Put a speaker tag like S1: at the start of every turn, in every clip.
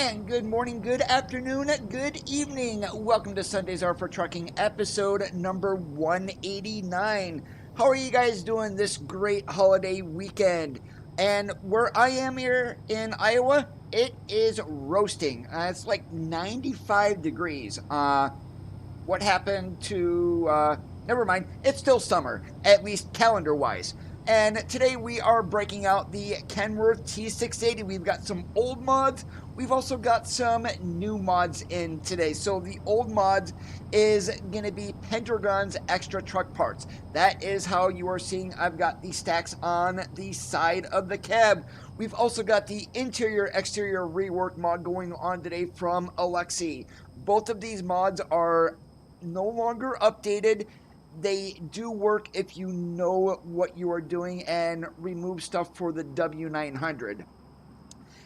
S1: And good morning, good afternoon, good evening. Welcome to Sundays Are for Trucking, episode number 189. How are you guys doing this great holiday weekend? And where I am here in Iowa, it is roasting. It's like 95 degrees. What happened to, never mind, it's still summer, at least calendar-wise. And today we are breaking out the Kenworth T680. We've got some old mods. We've also got some new mods in today. So the old mods is going to be Pentagon's extra truck parts. That is how you are seeing I've got the stacks on the side of the cab. We've also got the interior exterior rework mod going on today from Alexi. Both of these mods are no longer updated. They do work if you know what you are doing and remove stuff for the W900.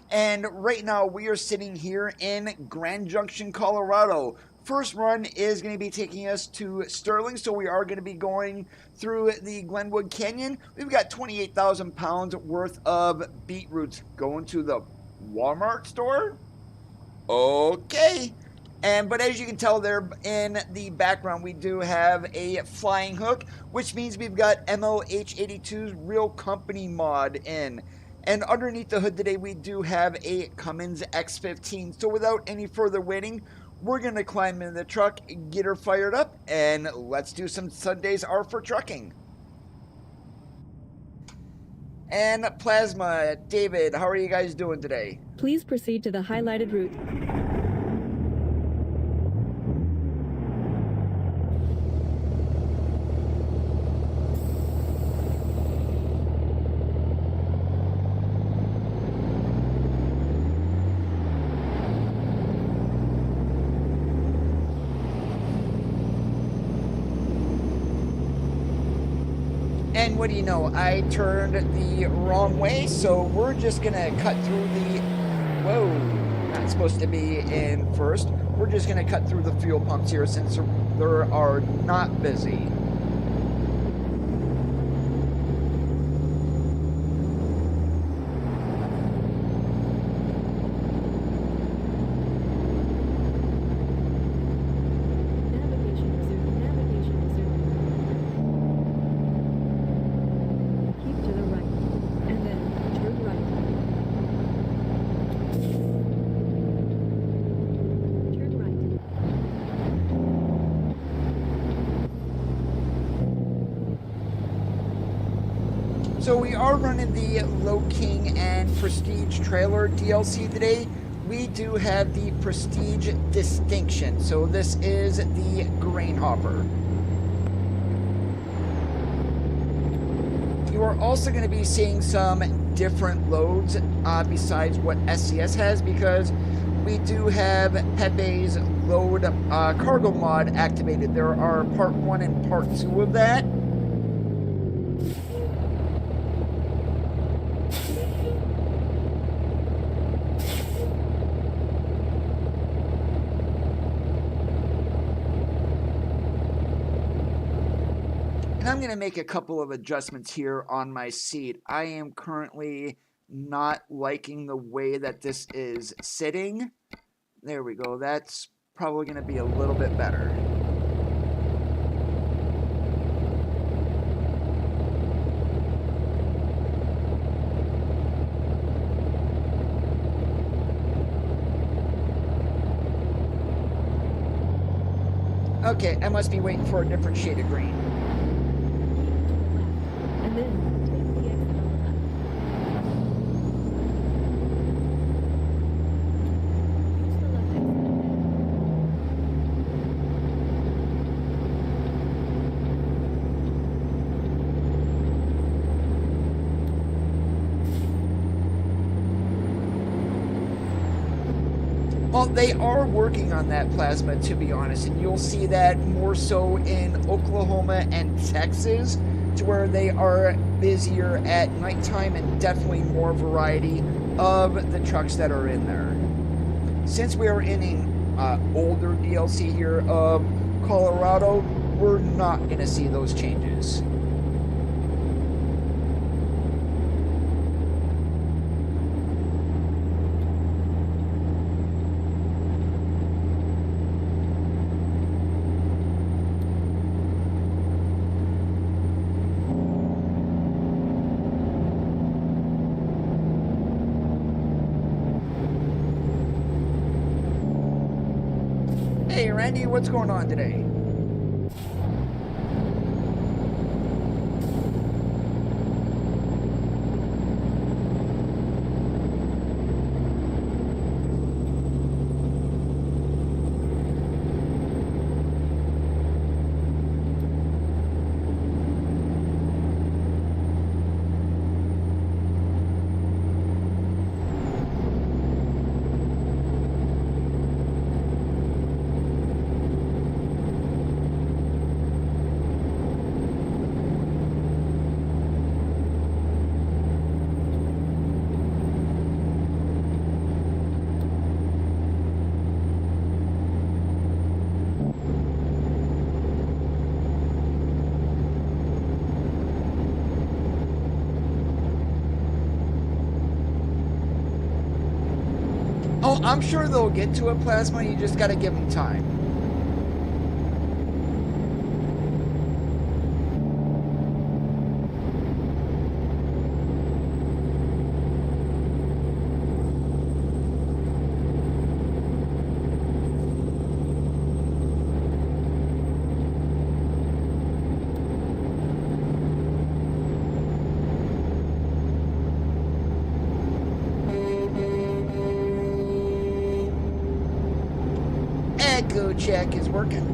S1: And right now we are sitting here in Grand Junction, Colorado. First run is going to be taking us to Sterling, so we are going to be going through the Glenwood Canyon. We've got 28,000 pounds worth of beetroots going to the Walmart store. Okay. But as you can tell there in the background, we do have a flying hook, which means we've got MLH82's Real Company mod in. And underneath the hood today, we do have a Cummins X15. So without any further waiting, we're going to climb in the truck, get her fired up, and let's do some Sundays Are for Trucking. And Plasma, David, how are you guys doing today?
S2: Please proceed to the highlighted route.
S1: And what do you know, I turned the wrong way, so we're just gonna cut through the, whoa, not supposed to be in first. We're just gonna cut through the fuel pumps here since they are not busy. So we are running the Low King and Prestige trailer DLC today. We do have the Prestige Distinction. So this is the grain hopper. You are also going to be seeing some different loads besides what SCS has, because we do have Pepe's load cargo mod activated. There are part 1 and part 2 of that. I'm going to make a couple of adjustments here on my seat. I am currently not liking the way that this is sitting. There we go. That's probably going to be a little bit better. Okay, I must be waiting for a different shade of green. Well, they are working on that, Plasma, to be honest, and you'll see that more so in Oklahoma and Texas, to where they are busier at nighttime and definitely more variety of the trucks that are in there. Since we are in an older DLC here of Colorado, we're not going to see those changes. Randy, what's going on today? Oh, I'm sure they'll get to it, Plasma. You just got to give them time. Echo check is working.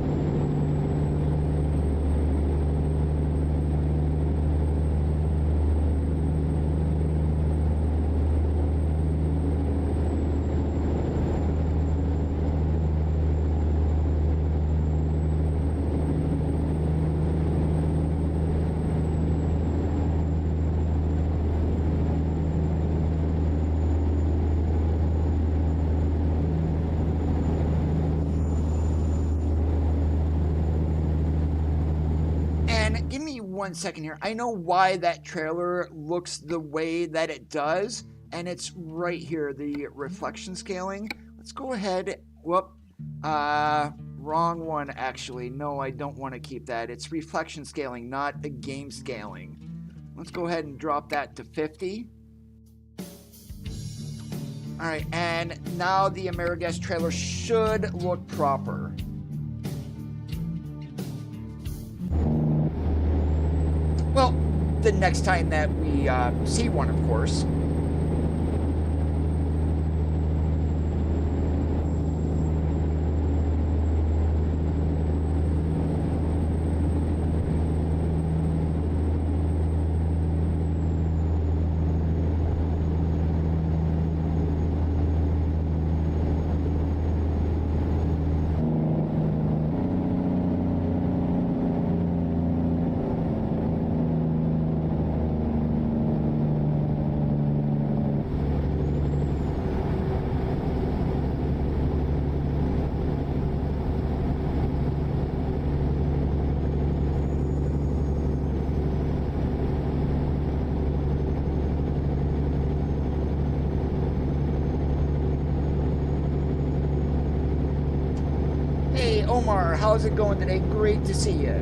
S1: Give me 1 second here. I know why that trailer looks the way that it does, and it's right here, the reflection scaling. Let's go ahead. Whoop. Wrong one, actually. No, I don't want to keep that. It's reflection scaling, not the game scaling. Let's go ahead and drop that to 50. All right, and now the AmeriGuest trailer should look proper. Well, the next time that we see one, of course. Hey, Omar, how's it going today? Great to see you.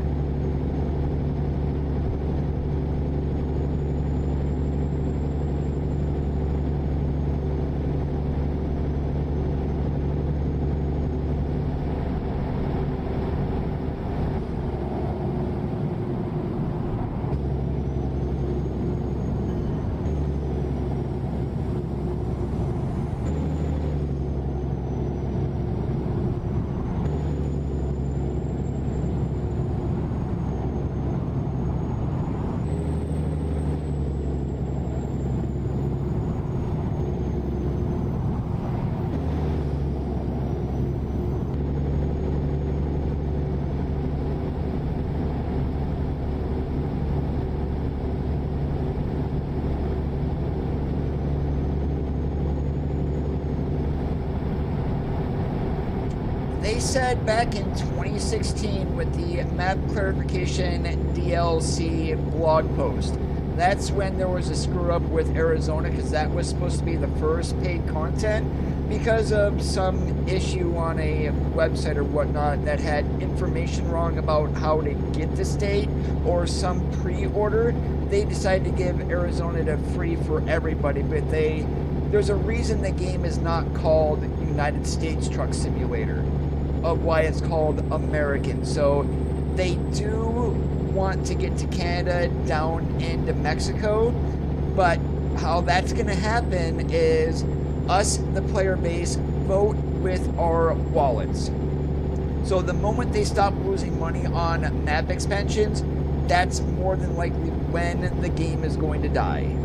S1: They said back in 2016 with the map clarification DLC blog post, that's when there was a screw up with Arizona, because that was supposed to be the first paid content because of some issue on a website or whatnot that had information wrong about how to get the state or some pre-order. They decided to give Arizona to free for everybody, but there's a reason the game is not called United States Truck Simulator. of why it's called American. So they do want to get to Canada down into Mexico, but how that's going to happen is us, the player base, vote with our wallets. So the moment they stop losing money on map expansions, that's more than likely when the game is going to die.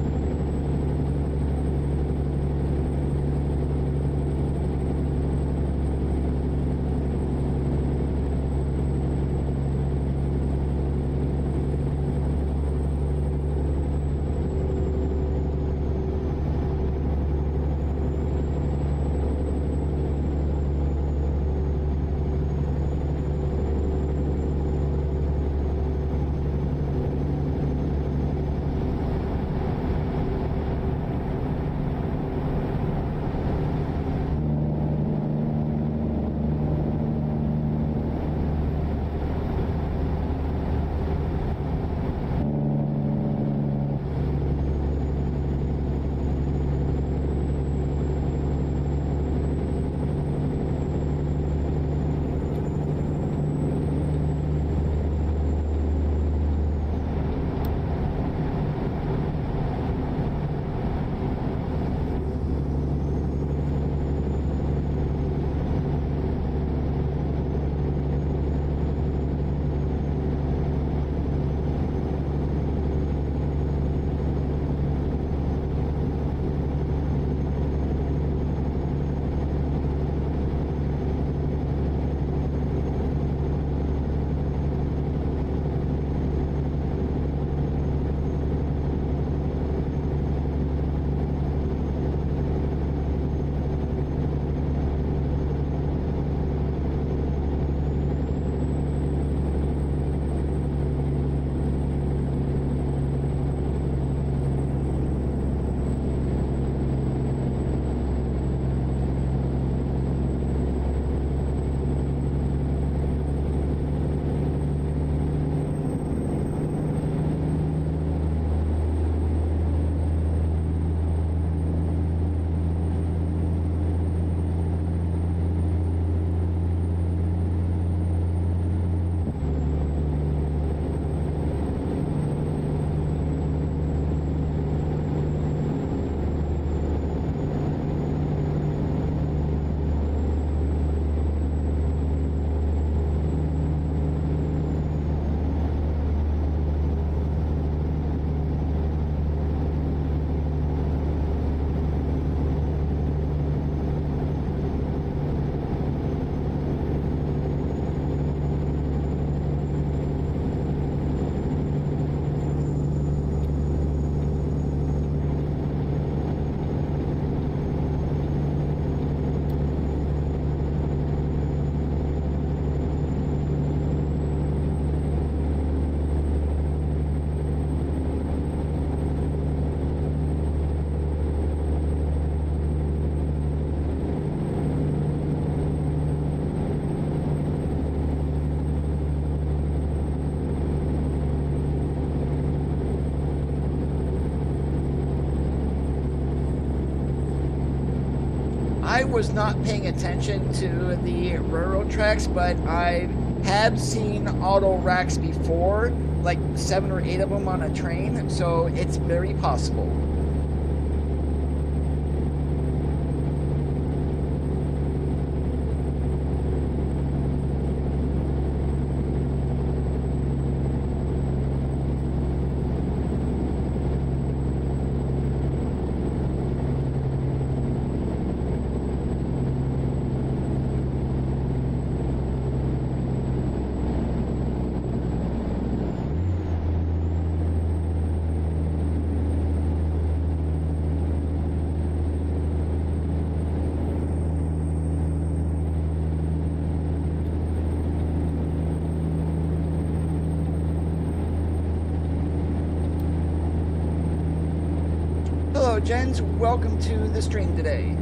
S1: I was not paying attention to the railroad tracks, but I have seen auto racks before, like 7 or 8 of them on a train, so it's very possible. Hello, Jens. Welcome to the stream today.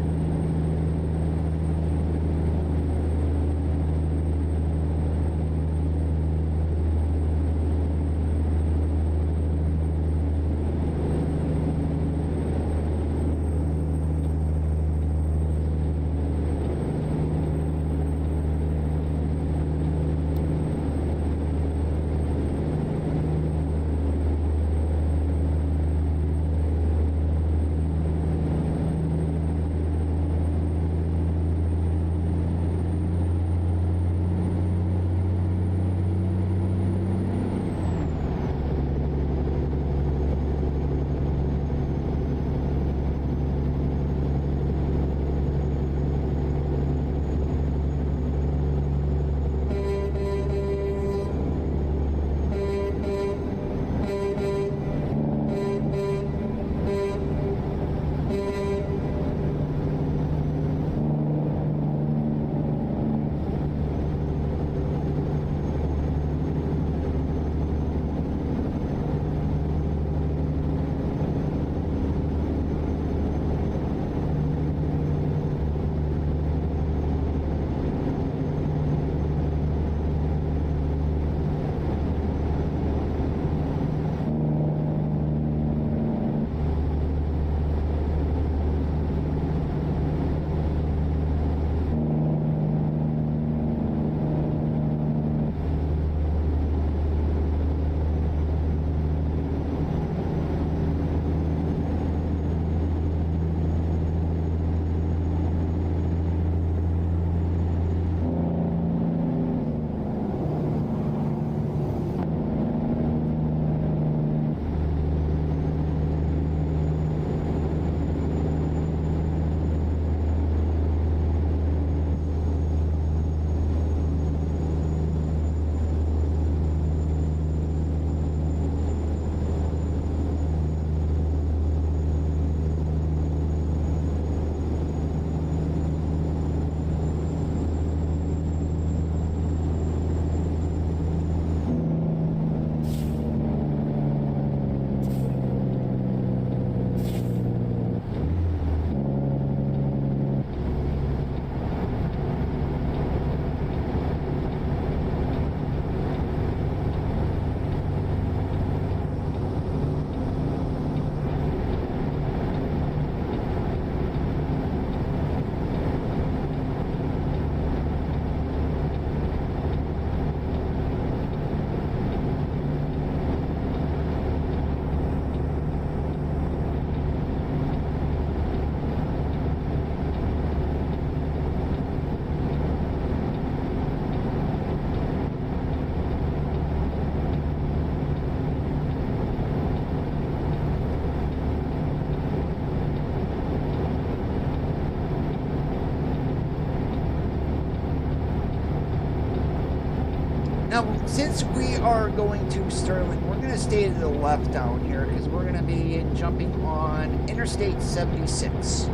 S1: since we are going to Sterling, we're going to stay to the left down here because we're going to be jumping on Interstate 76.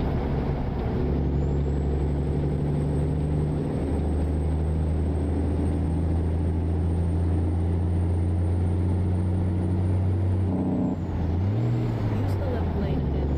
S2: Use the left lane ahead.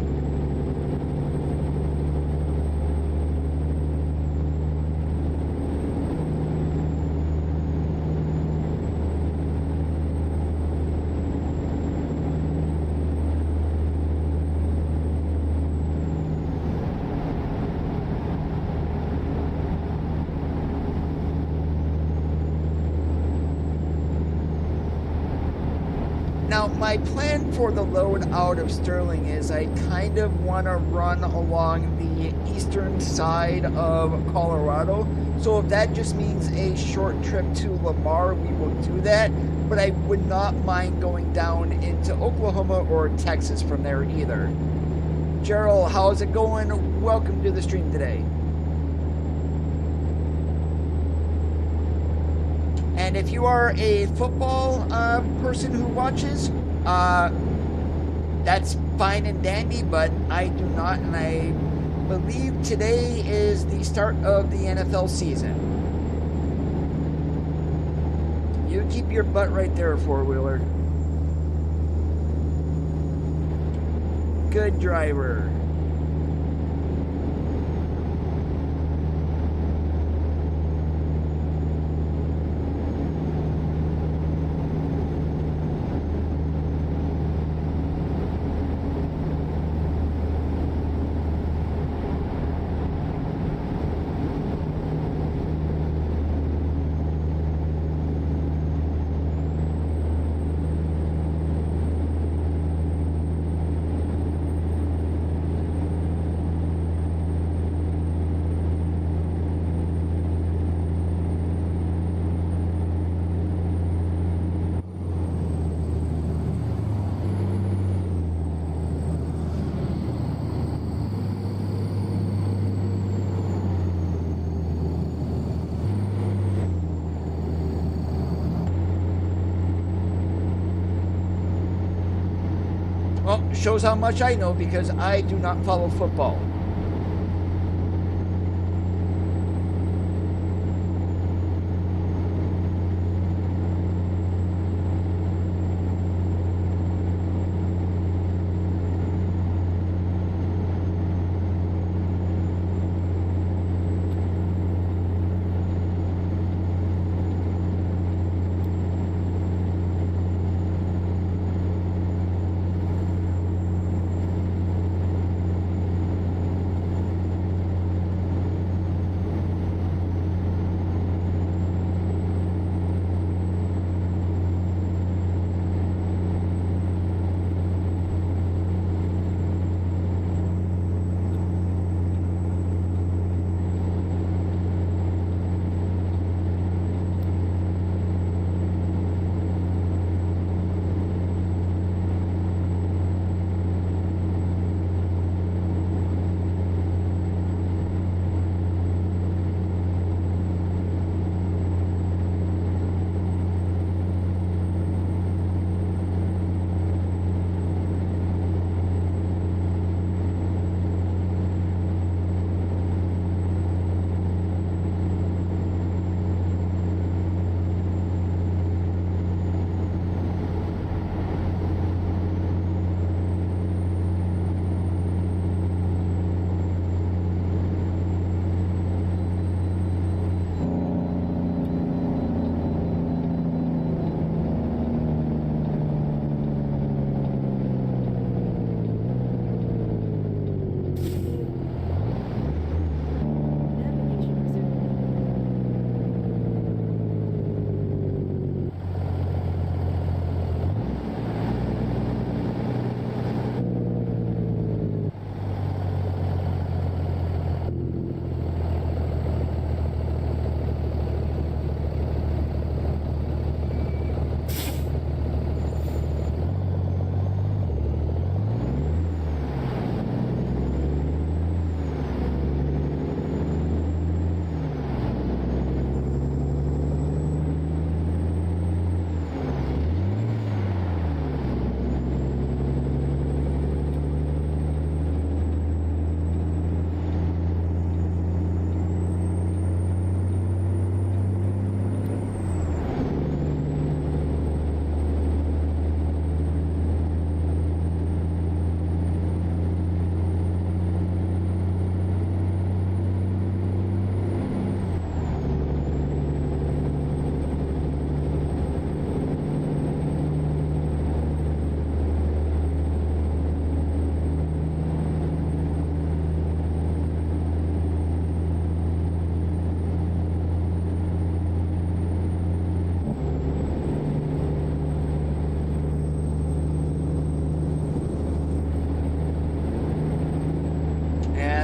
S1: Now, my plan for the load out of Sterling is I kind of want to run along the eastern side of Colorado. So if that just means a short trip to Lamar, we will do that. But I would not mind going down into Oklahoma or Texas from there either. Gerald, how's it going? Welcome to the stream today. And if you are a football person who watches, that's fine and dandy, but I do not, and I believe today is the start of the NFL season. You keep your butt right there, four-wheeler. Good driver. Well, shows how much I know because I do not follow football.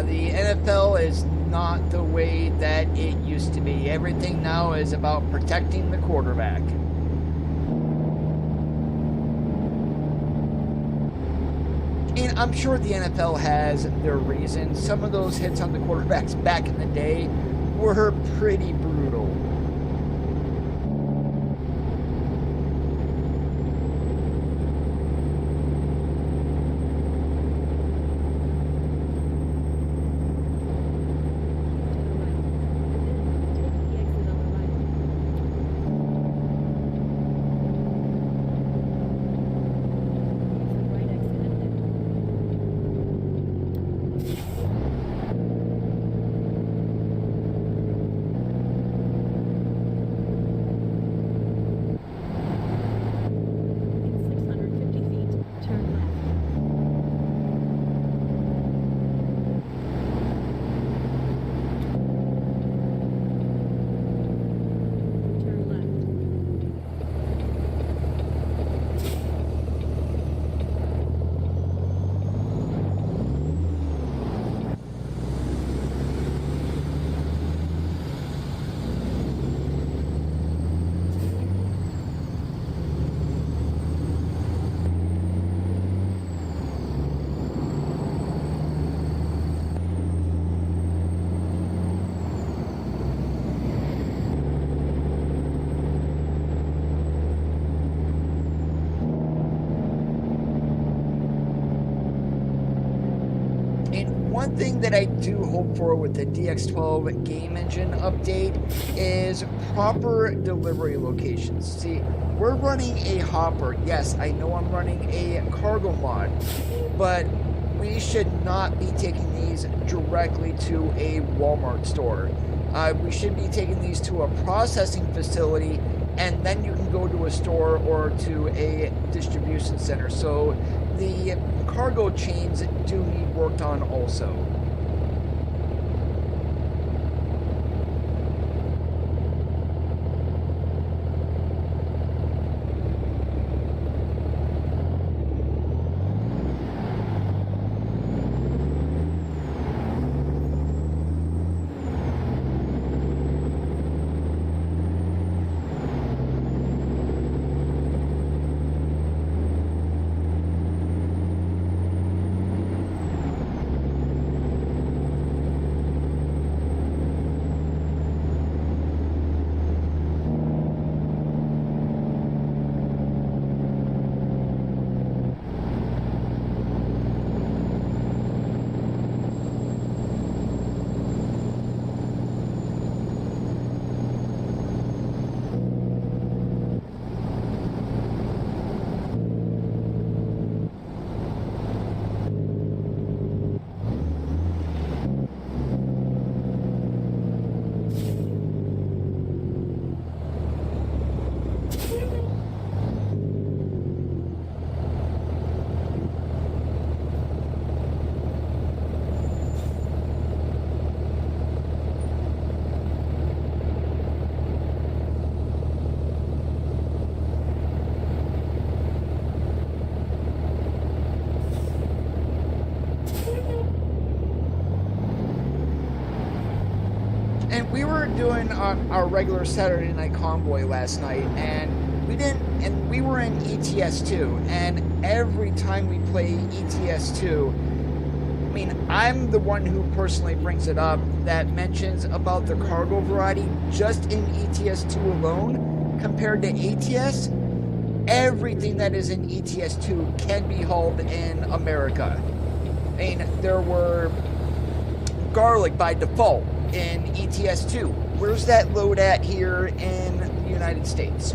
S1: the NFL is not the way that it used to be. Everything now is about protecting the quarterback. And I'm sure the NFL has their reasons. Some of those hits on the quarterbacks back in the day were pretty brutal. One thing that I do hope for with the DX12 game engine update is proper delivery locations. See, we're running a hopper. Yes, I know I'm running a cargo mod, but we should not be taking these directly to a Walmart store. We should be taking these to a processing facility, and then you can go to a store or to a distribution center. So the cargo chains do need worked on also. And we were doing our regular Saturday night convoy last night, and we were in ETS2, and every time we play ETS2, I mean, I'm the one who personally brings it up that mentions about the cargo variety just in ETS2 alone compared to ATS. Everything that is in ETS2 can be hauled in America. I mean, there were garlic by default in ETS2. Where's that load at here in the United States?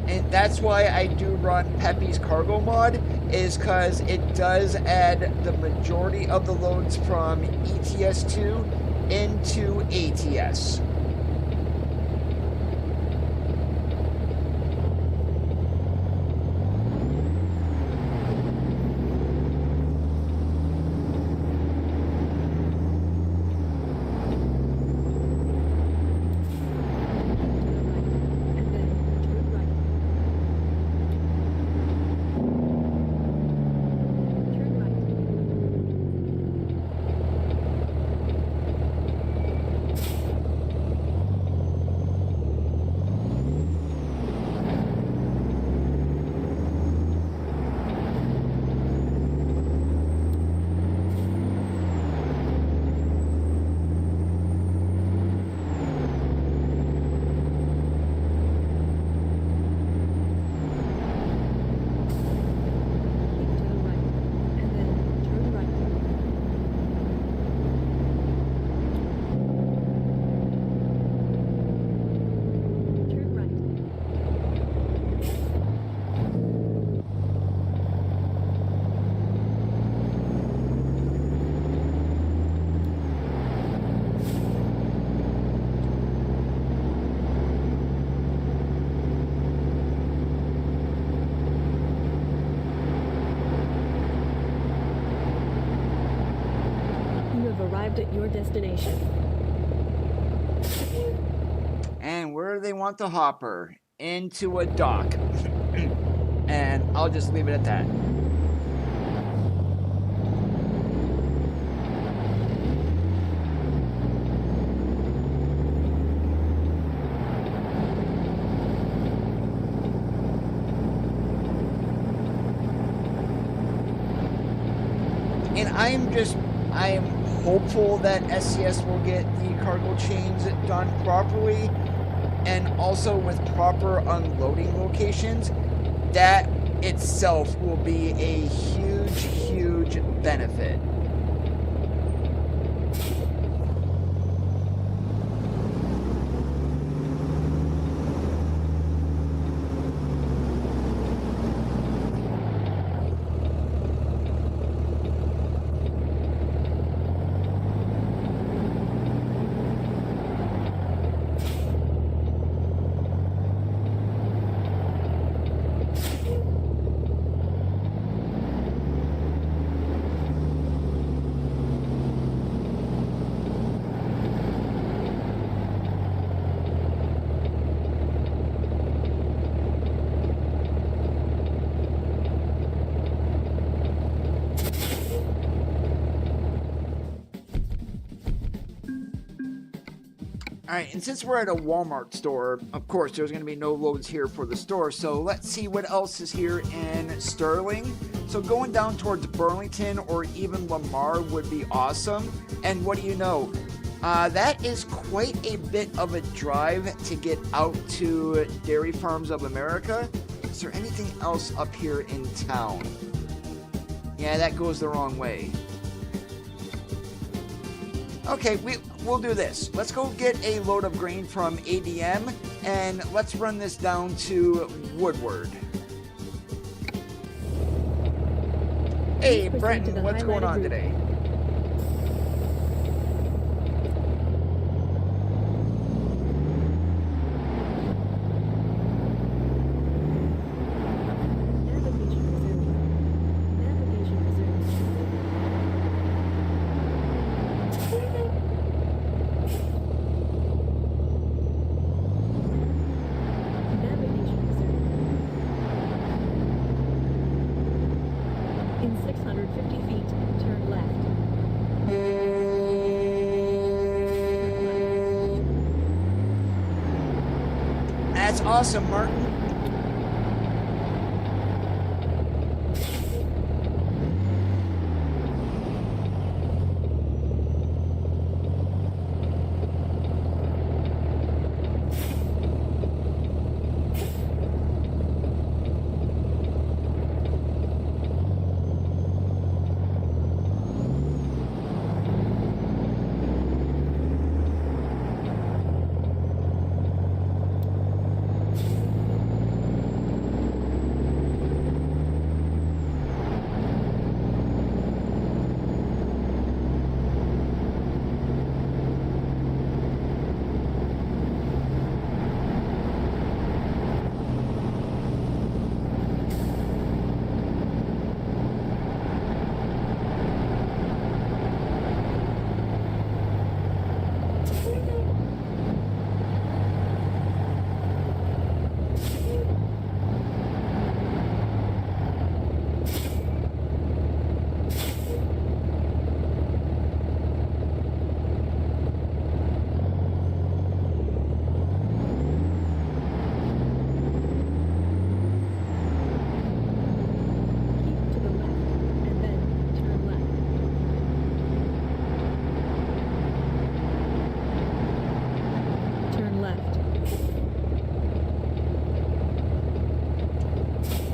S1: And that's why I do run Pepe's cargo mod, is because it does add the majority of the loads from ETS2 into ATS.
S2: arrived at your destination.
S1: And where do they want the hopper? Into a dock. And I'll just leave it at that. And I am hopeful that SCS will get the cargo chains done properly and also with proper unloading locations. That itself will be a huge, huge benefit. Alright, and since we're at a Walmart store, of course, there's going to be no loads here for the store, so let's see what else is here in Sterling. So going down towards Burlington or even Lamar would be awesome. And what do you know? That is quite a bit of a drive to get out to Dairy Farms of America. Is there anything else up here in town? Yeah, that goes the wrong way. Okay, we'll do this. Let's go get a load of grain from ADM, and let's run this down to Woodward. Hey, Brenton, what's going on today? That's awesome, Martin.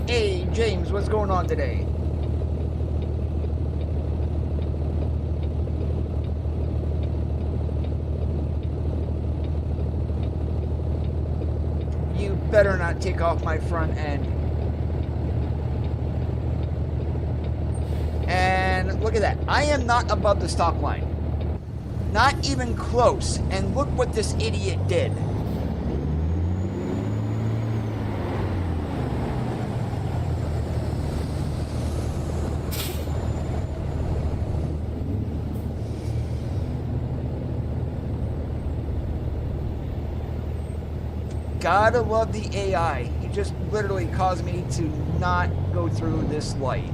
S1: Hey, James, what's going on today? You better not take off my front end. And look at that. I am not above the stop line. Not even close. And look what this idiot did. Gotta love the AI. He just literally caused me to not go through this light.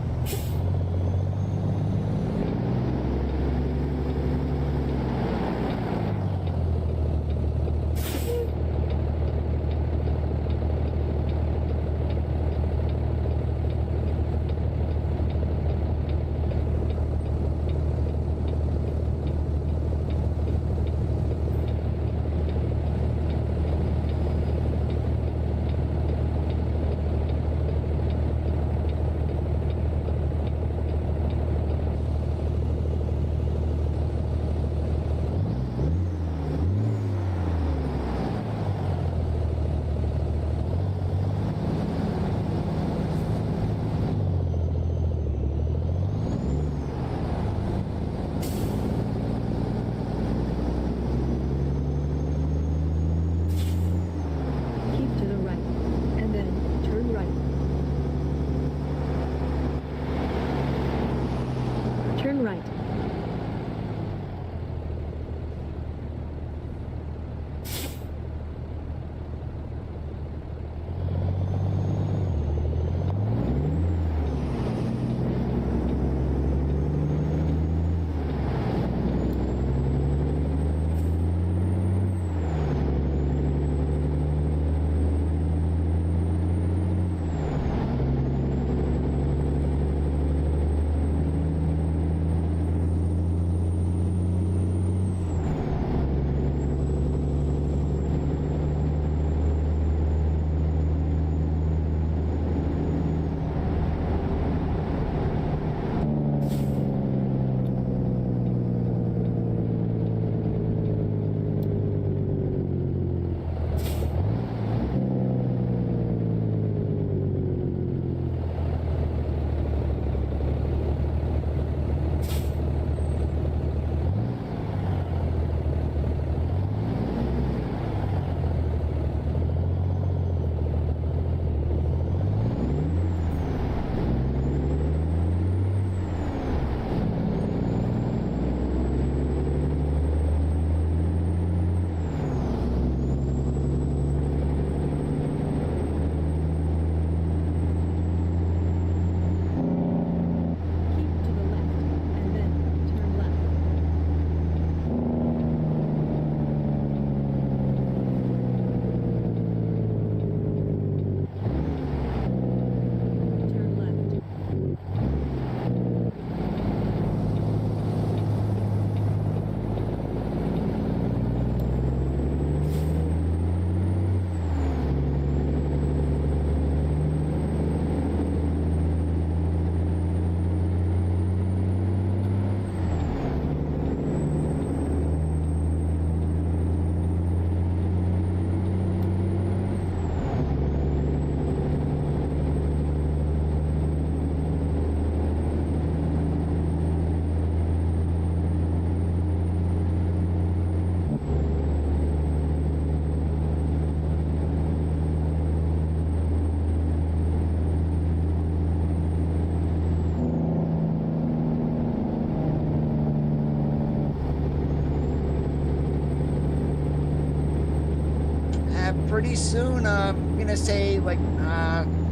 S1: Pretty soon, I'm gonna say like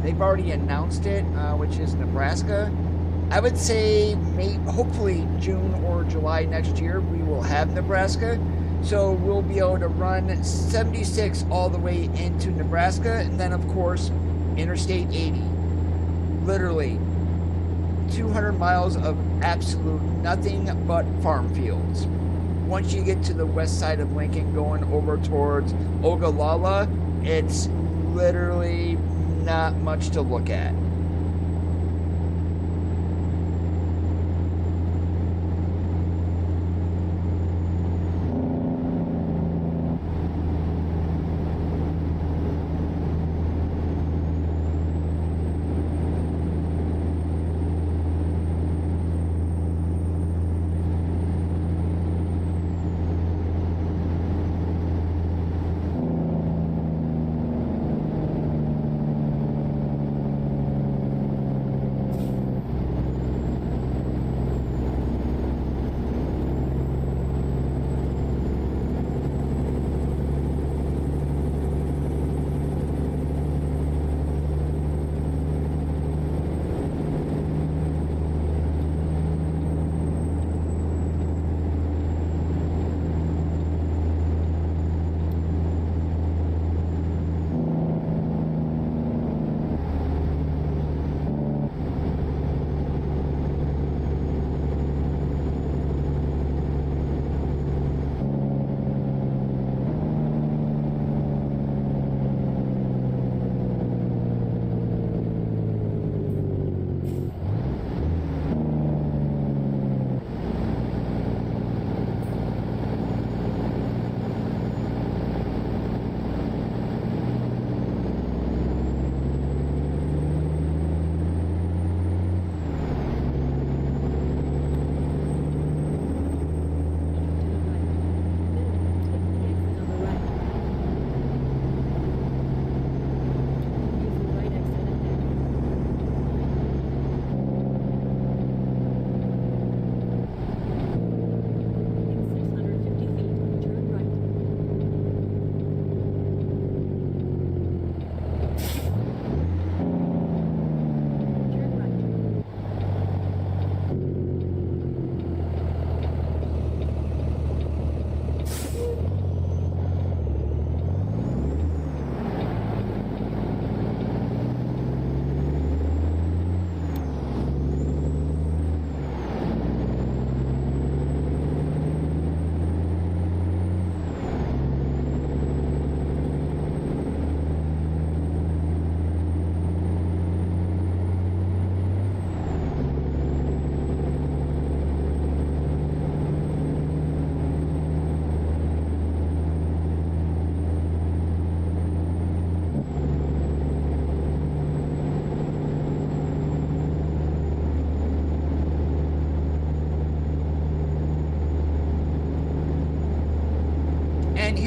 S1: they've already announced it, which is Nebraska. I would say hopefully June or July next year we will have Nebraska, so we'll be able to run 76 all the way into Nebraska, and then of course Interstate 80. Literally 200 miles of absolute nothing but farm fields. Once you get to the west side of Lincoln going over towards Ogallala, it's literally not much to look at.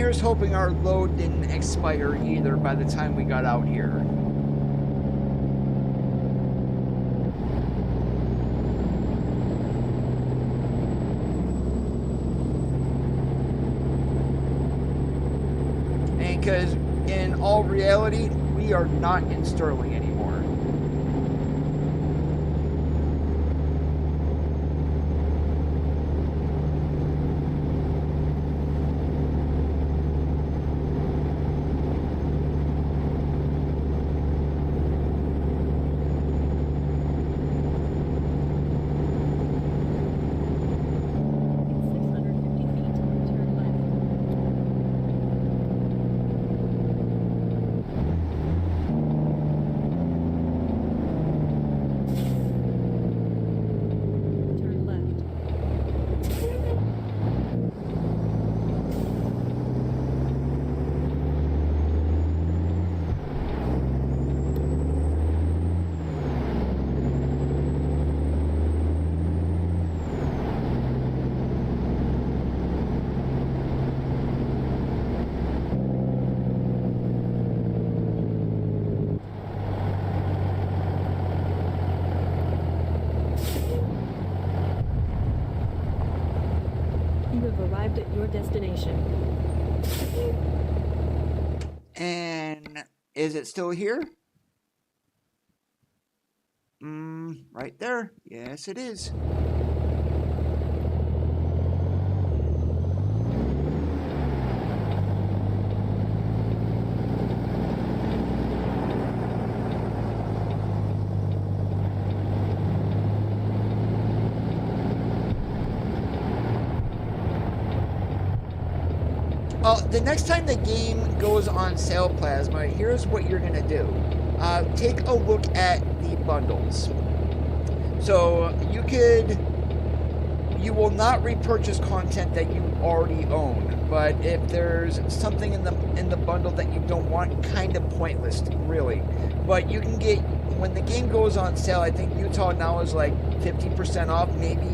S1: here's hoping our load didn't expire either by the time we got out here. And because in all reality, we are not in Sterling anymore.
S2: Arrived at your destination.
S1: And is it still here? Right there. Yes, it is. Well, the next time the game goes on sale, Plasma, here's what you're going to do. Take a look at the bundles. So you will not repurchase content that you already own, but if there's something in the bundle that you don't want, kind of pointless, really. But you can get, when the game goes on sale, I think Utah now is like 50% off, maybe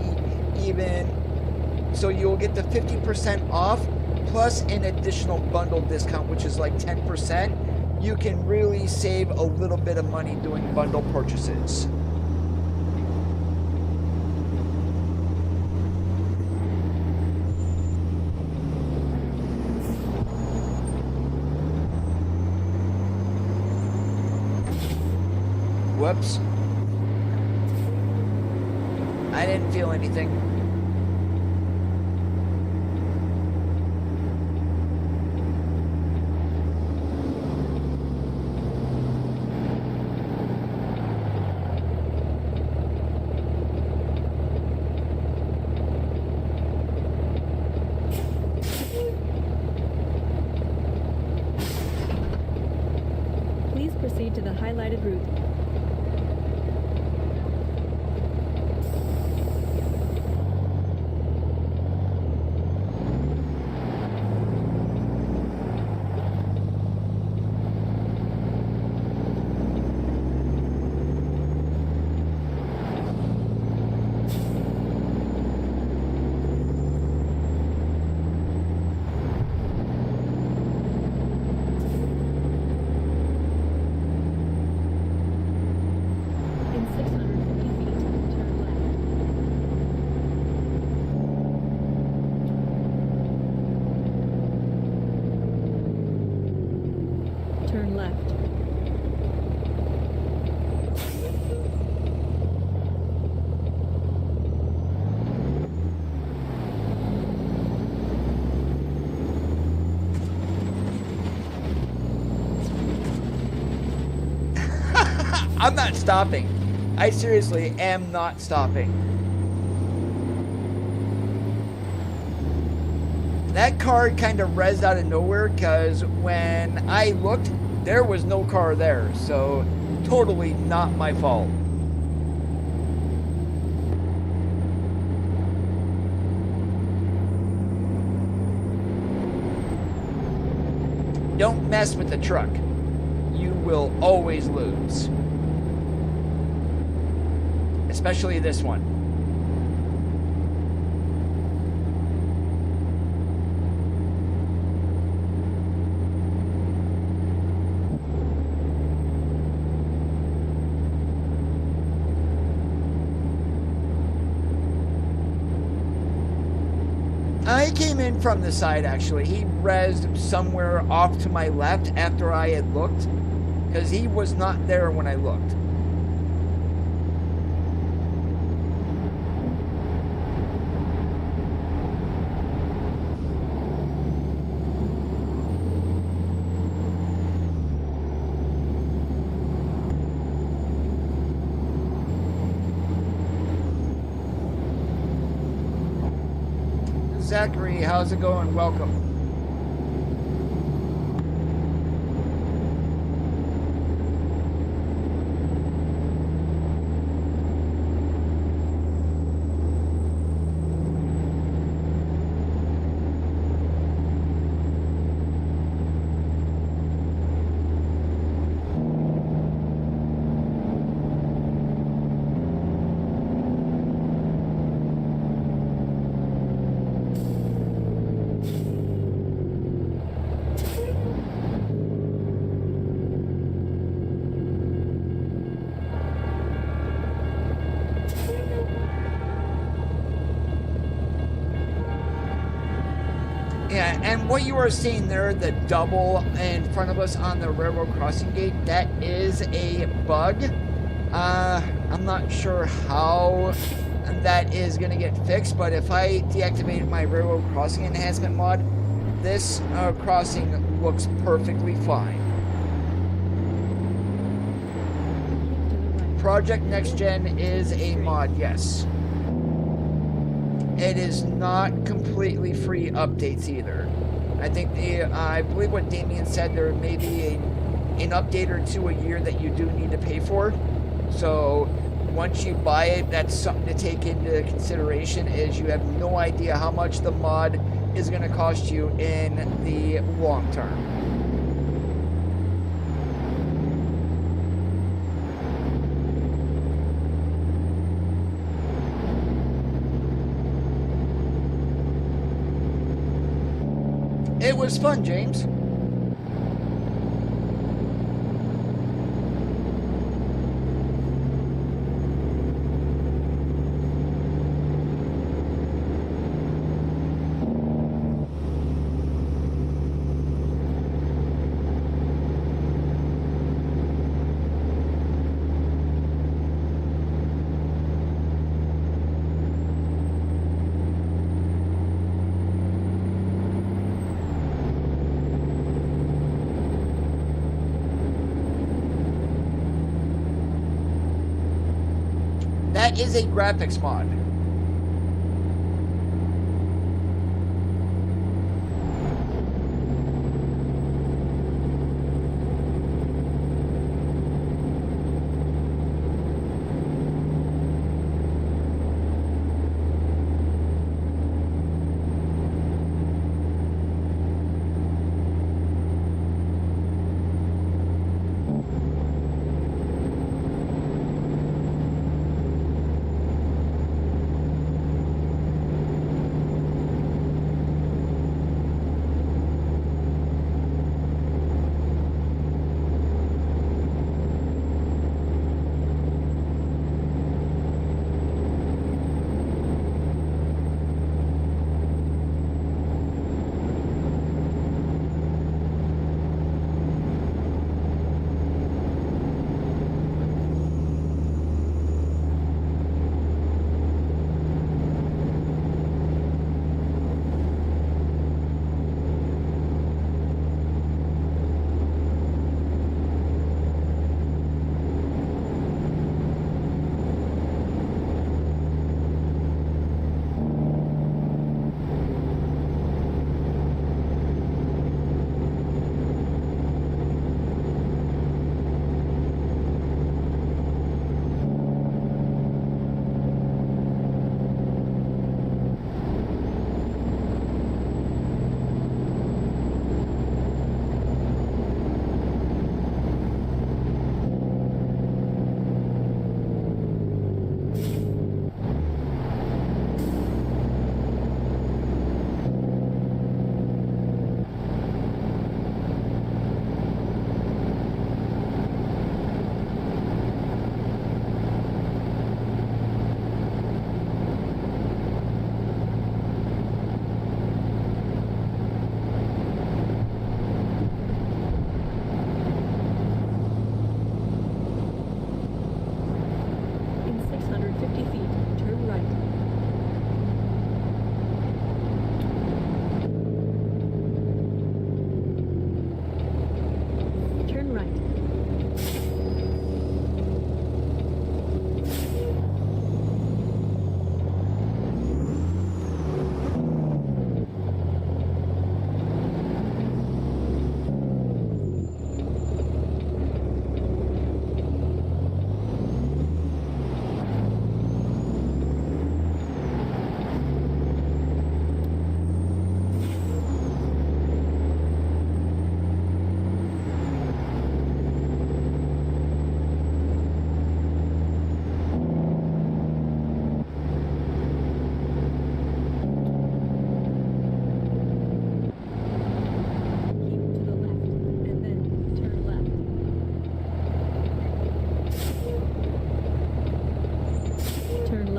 S1: even, so you'll get the 50% off, plus an additional bundle discount, which is like 10%, you can really save a little bit of money doing bundle purchases. Whoops. I didn't feel anything.
S2: Proceed to the highlighted route. Turn left.
S1: I'm not stopping. I seriously am not stopping. That car kind of rezzed out of nowhere because when I looked, there was no car there. So totally not my fault. Don't mess with the truck. You will always lose. Especially this one. I came in from the side, actually. He rezzed somewhere off to my left after I had looked, because he was not there when I looked. Zachary, how's it going? Welcome. Yeah, and what you are seeing there, the double in front of us on the railroad crossing gate, that is a bug. I'm not sure how that is going to get fixed, but if I deactivate my railroad crossing enhancement mod, this crossing looks perfectly fine. Project Next Gen is a mod, yes. It is not completely free updates either. I think I believe what Damien said, there may be an update or two a year that you do need to pay for. So once you buy it, that's something to take into consideration, is you have no idea how much the mod is going to cost you in the long term. It was fun, James. That is a graphics mod.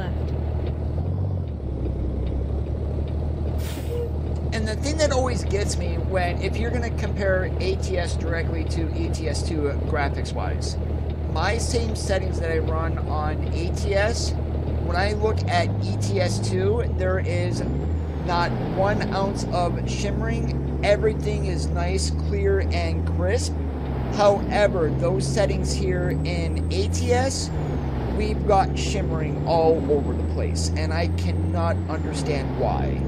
S2: left.
S1: And the thing that always gets me if you're going to compare ATS directly to ETS2 graphics wise, my same settings that I run on ATS, when I look at ETS2, there is not 1 ounce of shimmering. Everything is nice, clear, and crisp. However, those settings here in ATS, we've got shimmering all over the place, and I cannot understand why.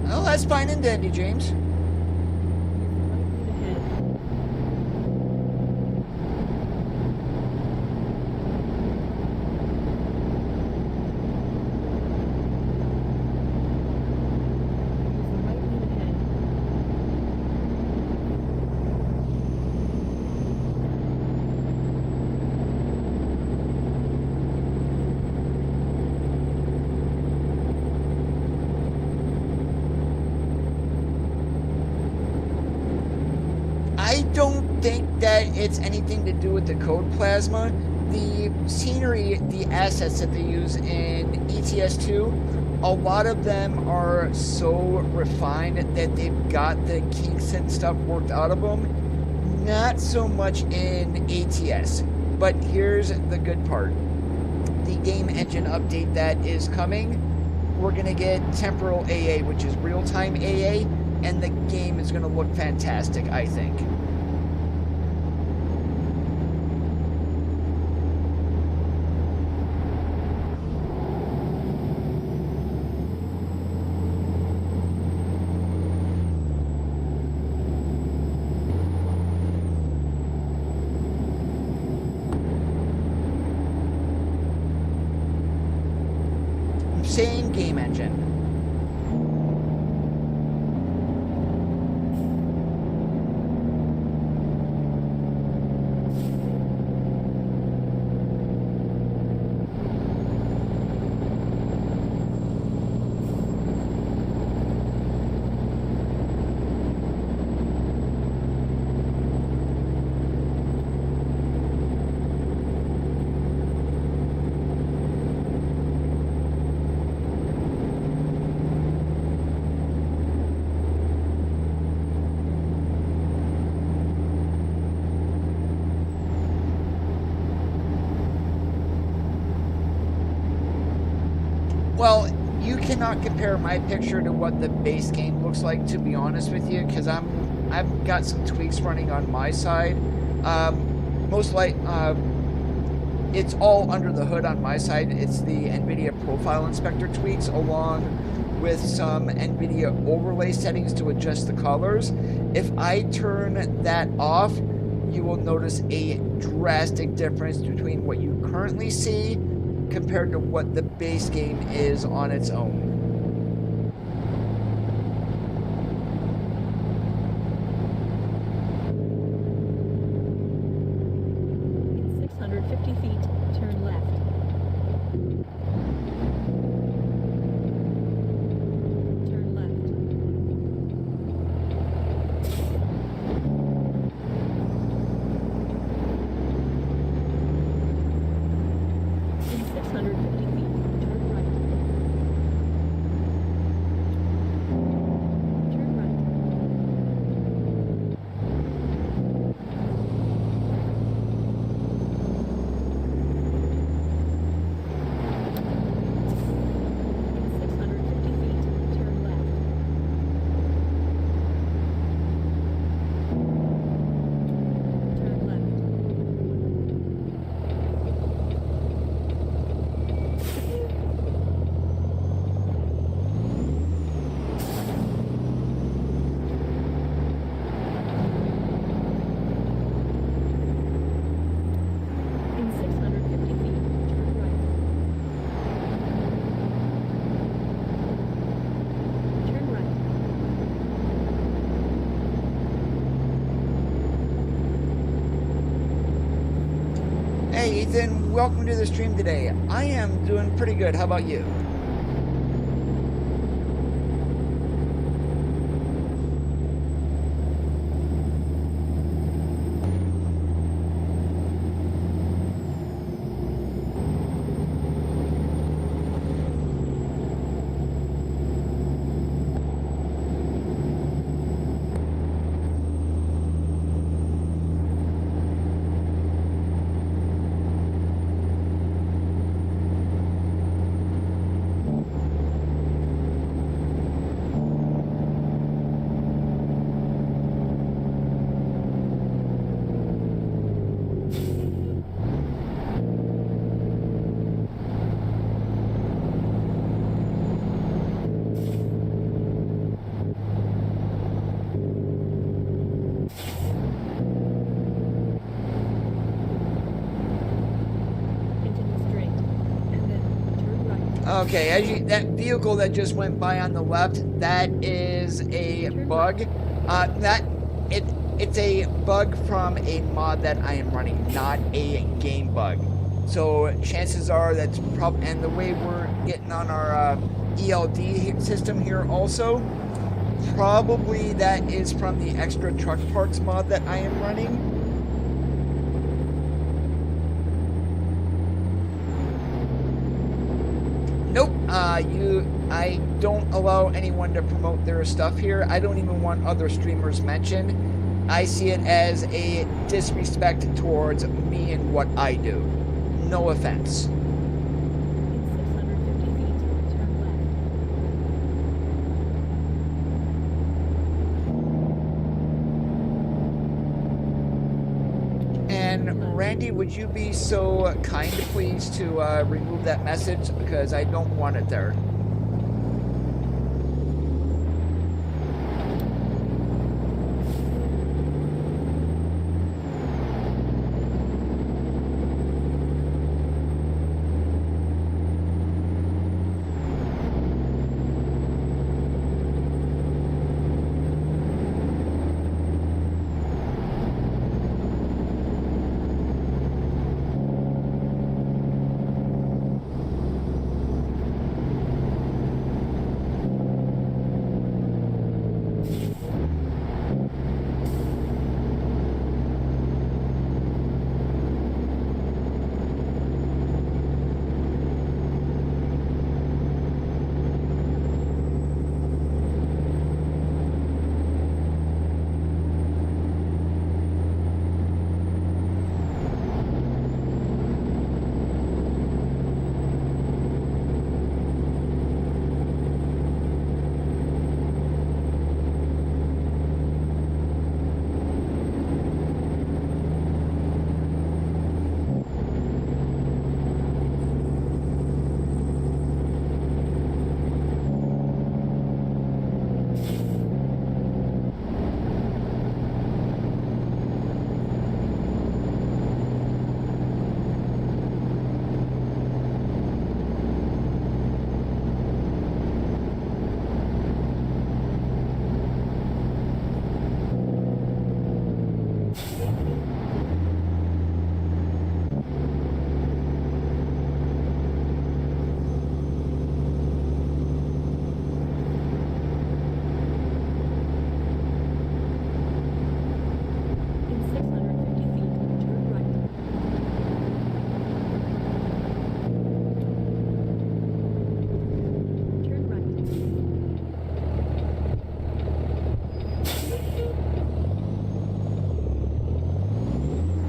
S1: Well, that's fine and dandy, James. I don't think that it's anything to do with the code plasma. The scenery, the assets that they use in ETS2, a lot of them are so refined that they've got the kinks and stuff worked out of them. Not so much in ATS. But here's the good part. The game engine update that is coming, we're going to get temporal AA, which is real-time AA, and the game is going to look fantastic, I think. I'm saying game engine. Well, you cannot compare my picture to what the base game looks like, to be honest with you, because I've got some tweaks running on my side. It's all under the hood on my side. It's the NVIDIA Profile Inspector tweaks, along with some NVIDIA overlay settings to adjust the colors. If I turn that off, you will notice a drastic difference between what you currently see compared to what the base game is on its own.
S2: In 650 feet, turn left. Turn left. In 650 feet, turn right.
S1: welcome to the stream today. I am doing pretty good. How about you? Okay, as you, that vehicle that just went by on the left, that is a bug. It's a bug from a mod that I am running, not a game bug. So chances are that's probably, and the way we're getting on our ELD system here also, probably that is from the extra truck parts mod that I am running. Nope, I don't allow anyone to promote their stuff here. I don't even want other streamers mentioned. I see it as a disrespect towards me and what I do. No offense. And Randy, would you be so kind, please, to remove that message, because I don't want it there.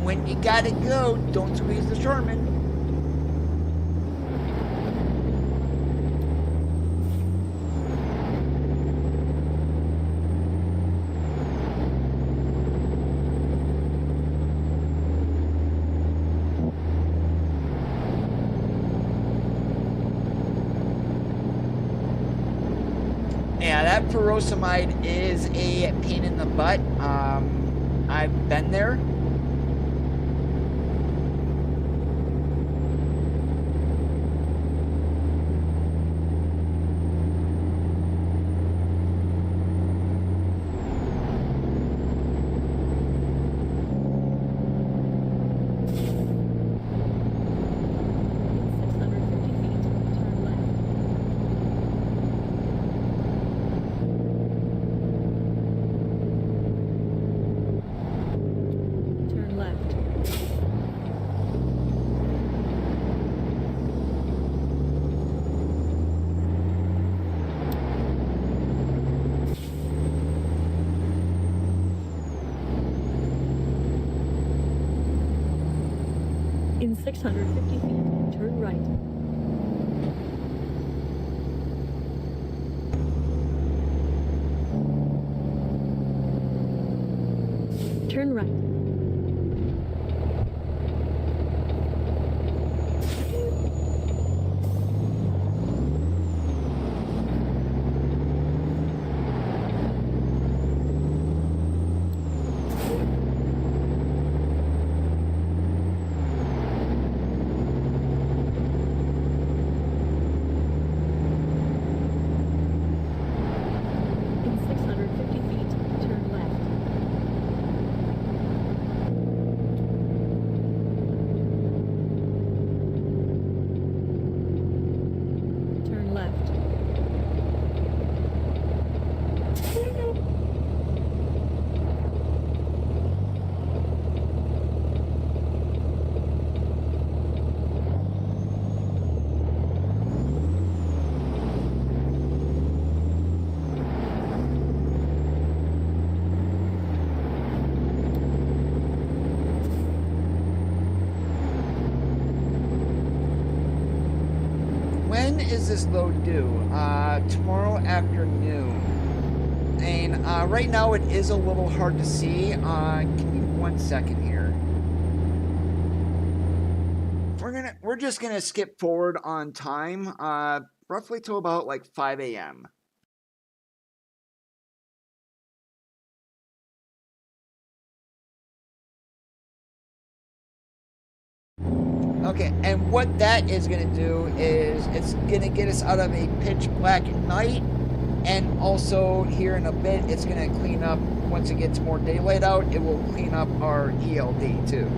S1: When you gotta go, don't squeeze the Sherman. Yeah, that furosemide is a pain in the butt. I've been there.
S2: 650 feet, turn right. Turn right. In 650 feet, turn left. Turn left.
S1: When is this load due? Tomorrow afternoon. And right now it is a little hard to see. Give me 1 second here. We're just gonna skip forward on time, roughly to about like 5 a.m. Okay, and what that is going to do is it's going to get us out of a pitch black night, and also here in a bit it's going to clean up, once it gets more daylight out, it will clean up our ELD too.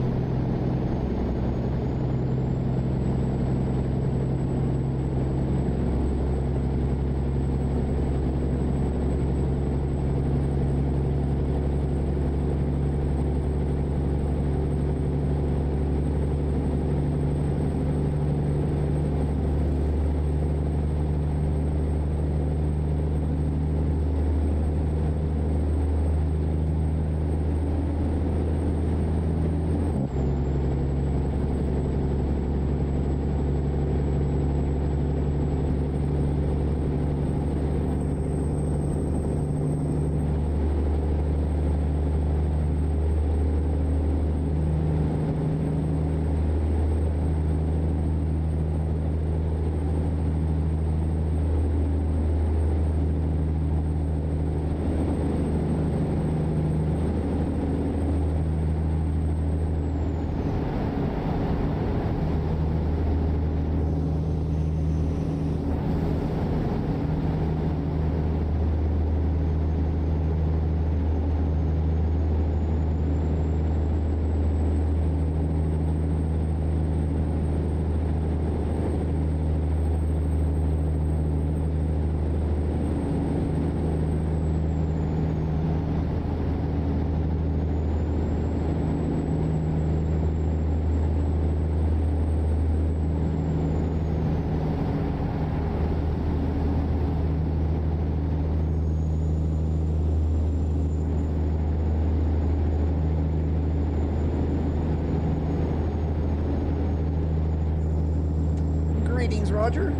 S1: Greetings, Roger.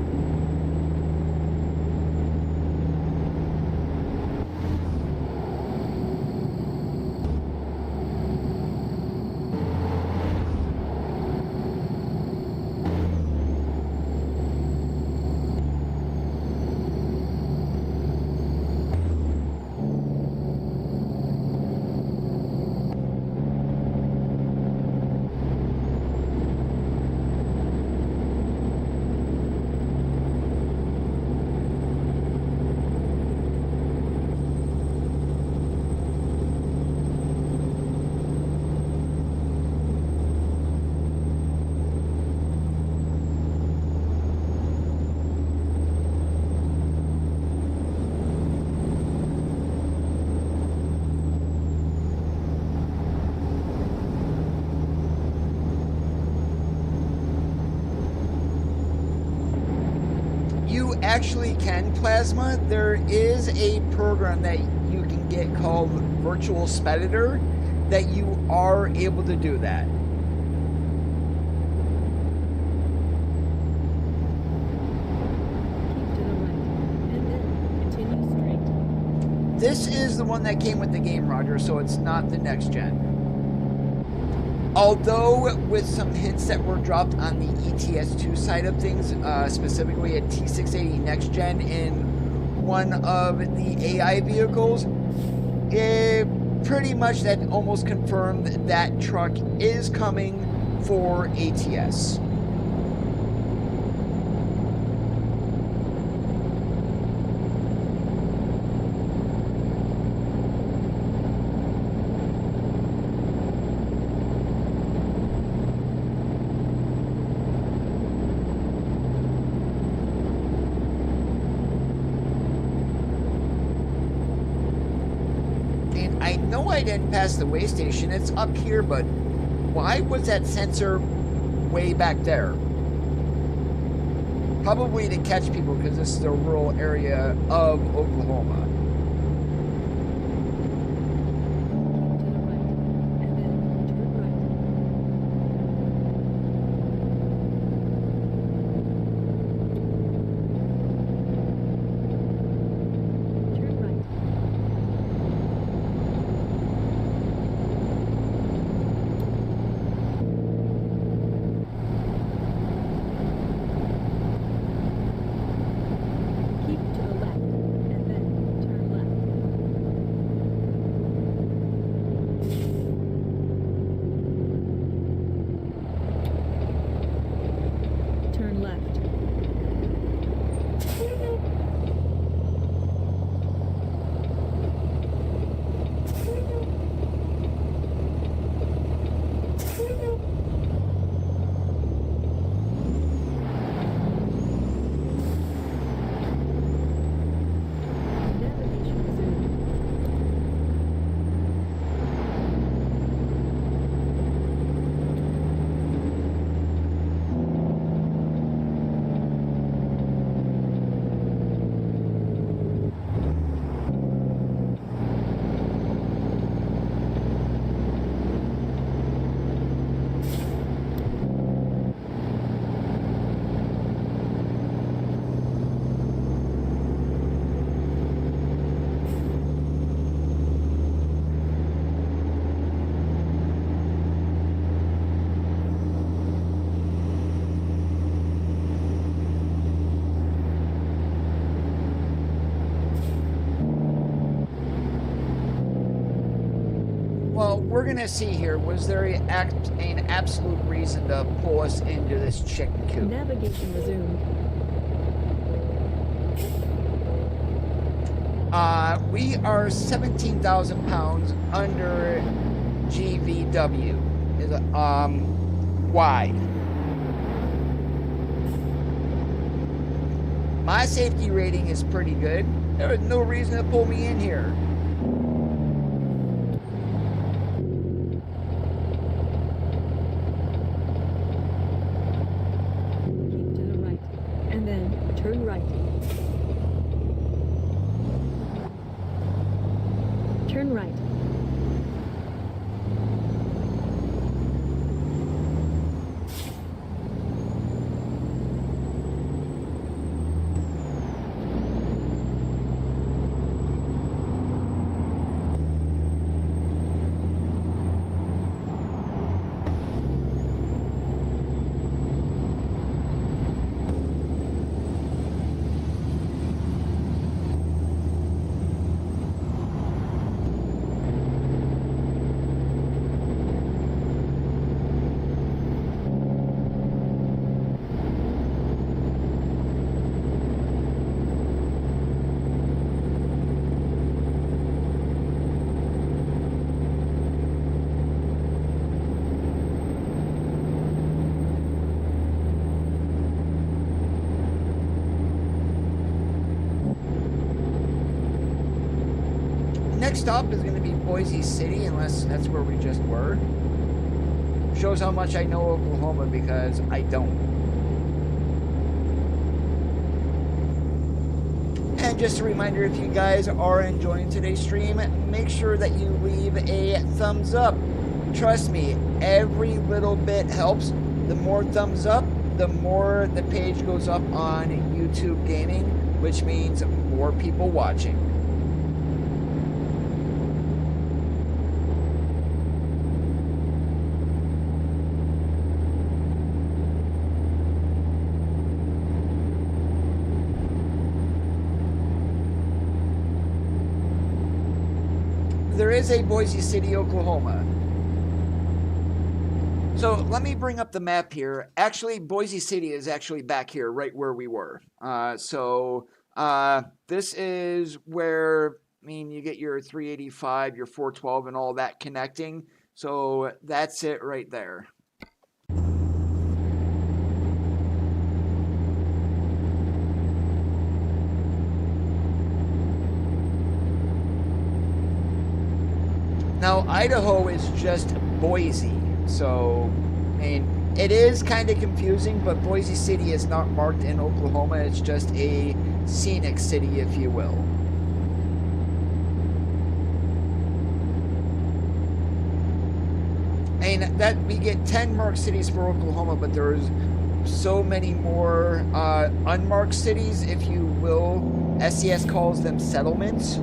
S1: Actually can, Plasma. There is a program that you can get called Virtual Speditor that you are able to do that. This is the one that came with the game, Roger, so it's not the next gen. Although with some hints that were dropped on the ETS2 side of things, specifically a T680 next gen in one of the AI vehicles, it pretty much that almost confirmed that truck is coming for ATS. I know I didn't pass the way station, it's up here, but why was that sensor way back there? Probably to catch people because this is a rural area of Oklahoma. Well, we're going to see here, was there an absolute reason to pull us into this chicken coop?
S2: Navigation resumed.
S1: We are 17,000 pounds under GVW. Wide. My safety rating is pretty good. There was no reason to pull me in here.
S2: Turn right. Turn right.
S1: Next stop is going to be Boise City, unless that's where we just were. Shows how much I know Oklahoma because I don't. And just a reminder, if you guys are enjoying today's stream, make sure that you leave a thumbs up. Trust me, every little bit helps. The more thumbs up, the more the page goes up on YouTube Gaming, which means more people watching. there is a Boise City, Oklahoma. So let me bring up the map here. Actually, Boise City is actually back here, right where we were. This is where, I mean, you get your 385, your 412, and all that connecting. So that's it right there. Now, Idaho is just Boise. So, I mean, it is kind of confusing, but Boise City is not marked in Oklahoma. It's just a scenic city, if you will. I mean, that we get 10 marked cities for Oklahoma, but there's so many more unmarked cities, if you will. SES calls them settlements.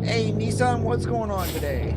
S1: Hey, Nissan, what's going on today?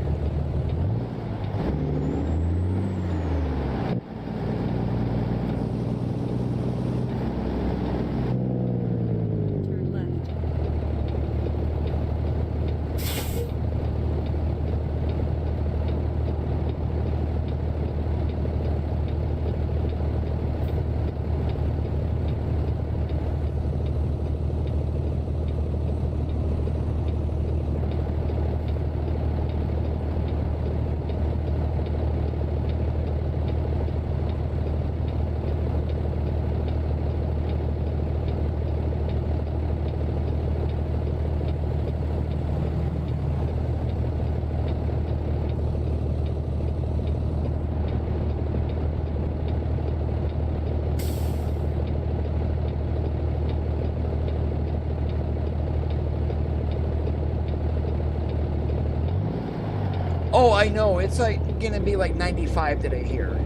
S1: Oh, I know. It's like gonna be like 95 today here.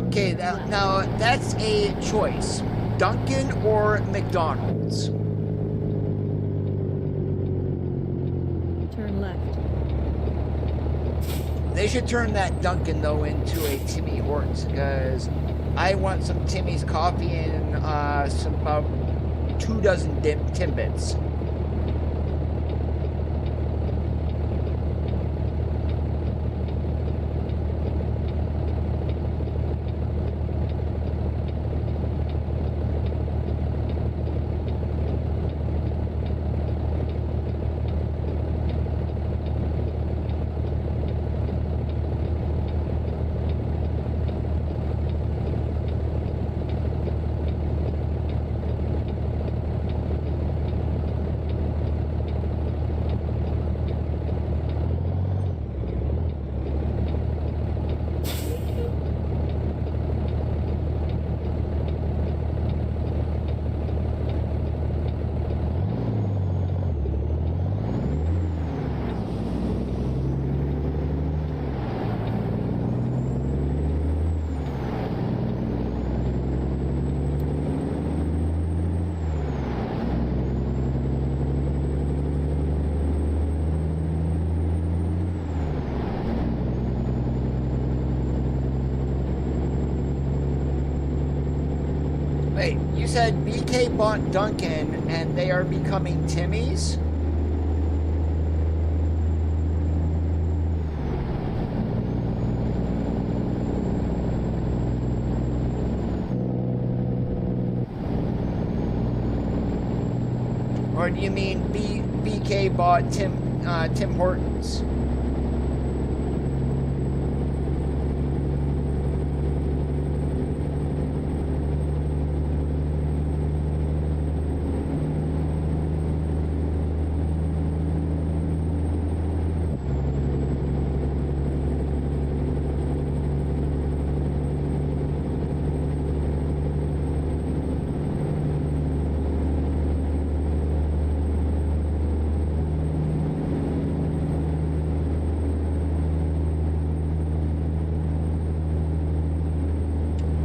S1: Okay, now that's a choice. Dunkin' or McDonald's?
S2: Turn left.
S1: They should turn that Dunkin' though into a Timmy Hortons, because I want some Timmy's coffee and some about 2 dozen Timbits. Wait, you said BK bought Duncan and they are becoming Timmy's? Or do you mean BK bought Tim Hortons?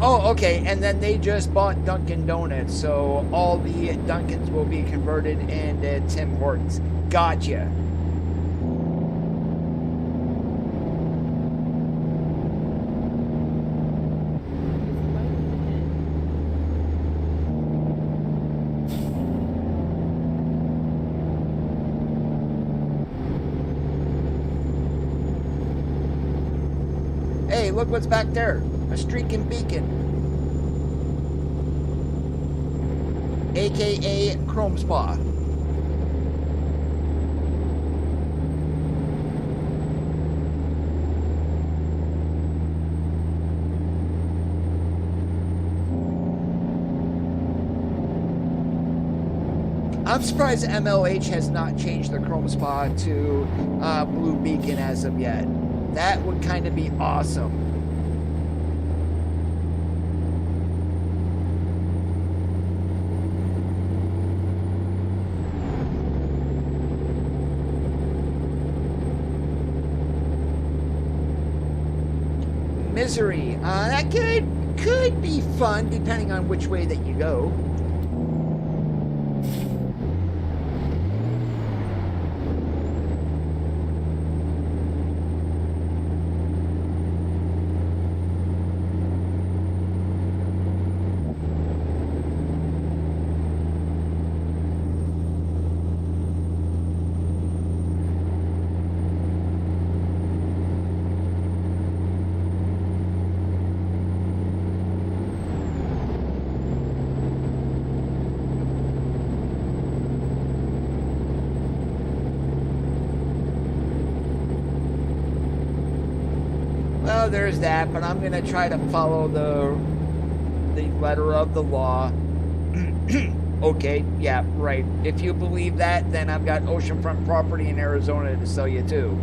S1: Oh, okay, and then they just bought Dunkin' Donuts, so all the Dunkins will be converted into Tim Hortons. Gotcha. Hey, look what's back there. A streaking beacon. AKA Chrome Spa. I'm surprised MLH has not changed the Chrome Spa to Blue Beacon as of yet. That would kind of be awesome. Misery. That could be fun depending on which way that you go. Well, there's that, but I'm gonna try to follow the letter of the law. Okay, yeah, right. If you believe that, then I've got oceanfront property in Arizona to sell you too.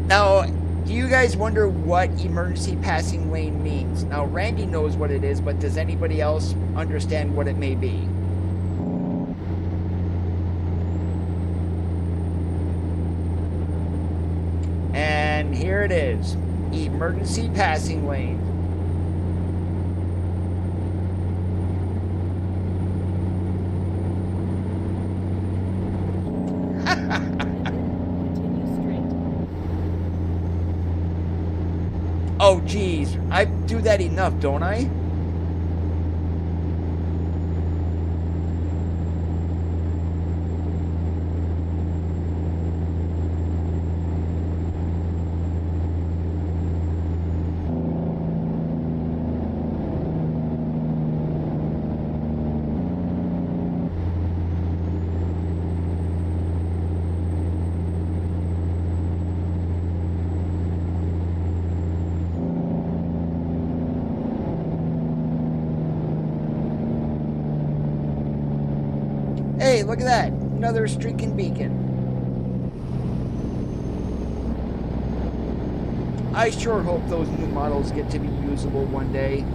S1: Now, do you guys wonder what emergency passing lane means? Now, Randy knows what it is, but does anybody else understand what it may be? And here it is, emergency passing lane. Oh, geez. I do that enough, don't I? hey, look at that. Another streaking beacon. I sure hope those new models get to be usable one day.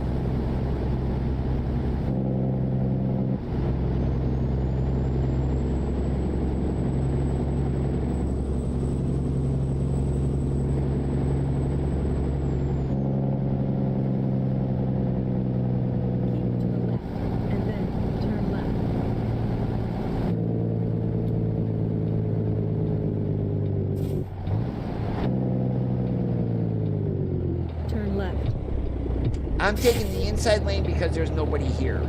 S1: I'm taking the inside lane because there's nobody here.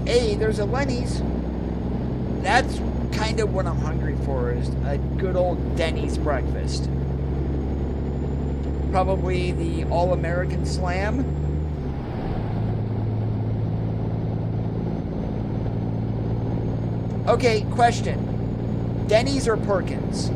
S1: Hey, there's a Lenny's. That's kind of what I'm hungry for, is a good old Denny's breakfast. Probably the All-American Slam. Okay, question. Denny's or Perkins?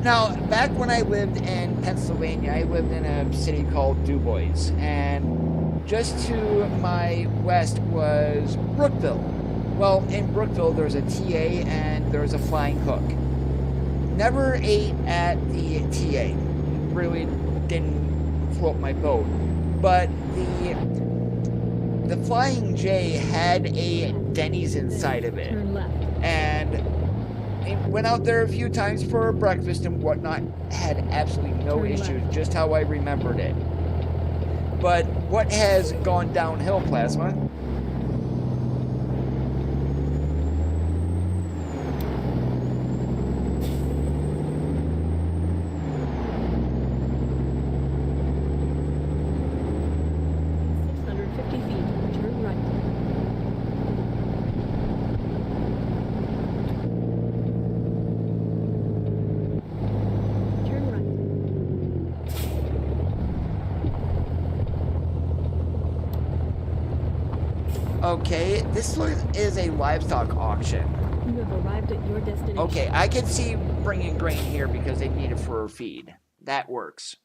S1: Now, back when I lived in Pennsylvania, I lived in a city called DuBois, and just to my west was Brookville. Well, in Brookville, there's a TA and there's a Flying Hook. Never ate at the TA. Really didn't float my boat. But the Flying J had a Denny's inside of it. And went out there a few times for breakfast and whatnot, had absolutely no issues, just how I remembered it. But what has gone downhill, Plasma? Okay, this is a livestock auction.
S2: You have arrived at your destination.
S1: Okay, I can see bringing grain here because they need it for a feed. That works.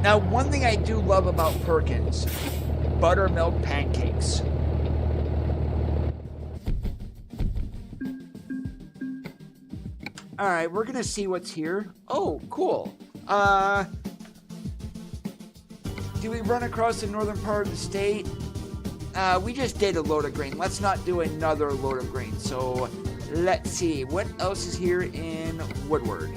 S1: Now, one thing I do love about Perkins, buttermilk pancakes. All right, we're gonna see what's here. Oh, cool. Do we run across the northern part of the state? We just did a load of grain. Let's not do another load of grain. So let's see. What else is here in Woodward?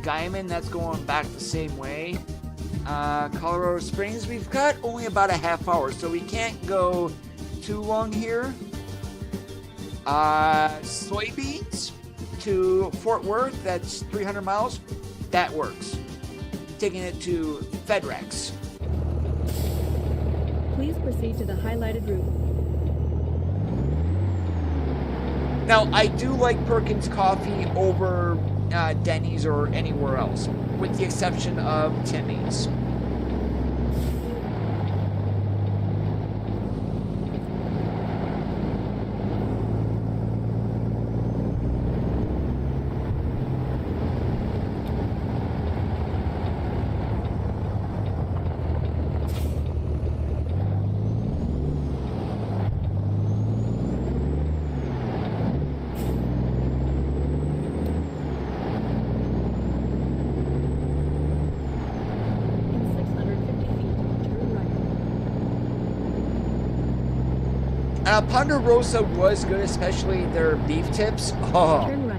S1: Guyman, that's going back the same way. Colorado Springs, we've got only about a half hour, so we can't go too long here. Soybeans to Fort Worth, that's 300 miles. That works. Taking it to FedRex.
S2: Please proceed to the highlighted route.
S1: Now, I do like Perkins coffee over Denny's or anywhere else, with the exception of Timmy's. Ponderosa was good, especially their beef tips. Oh.
S2: Turn right.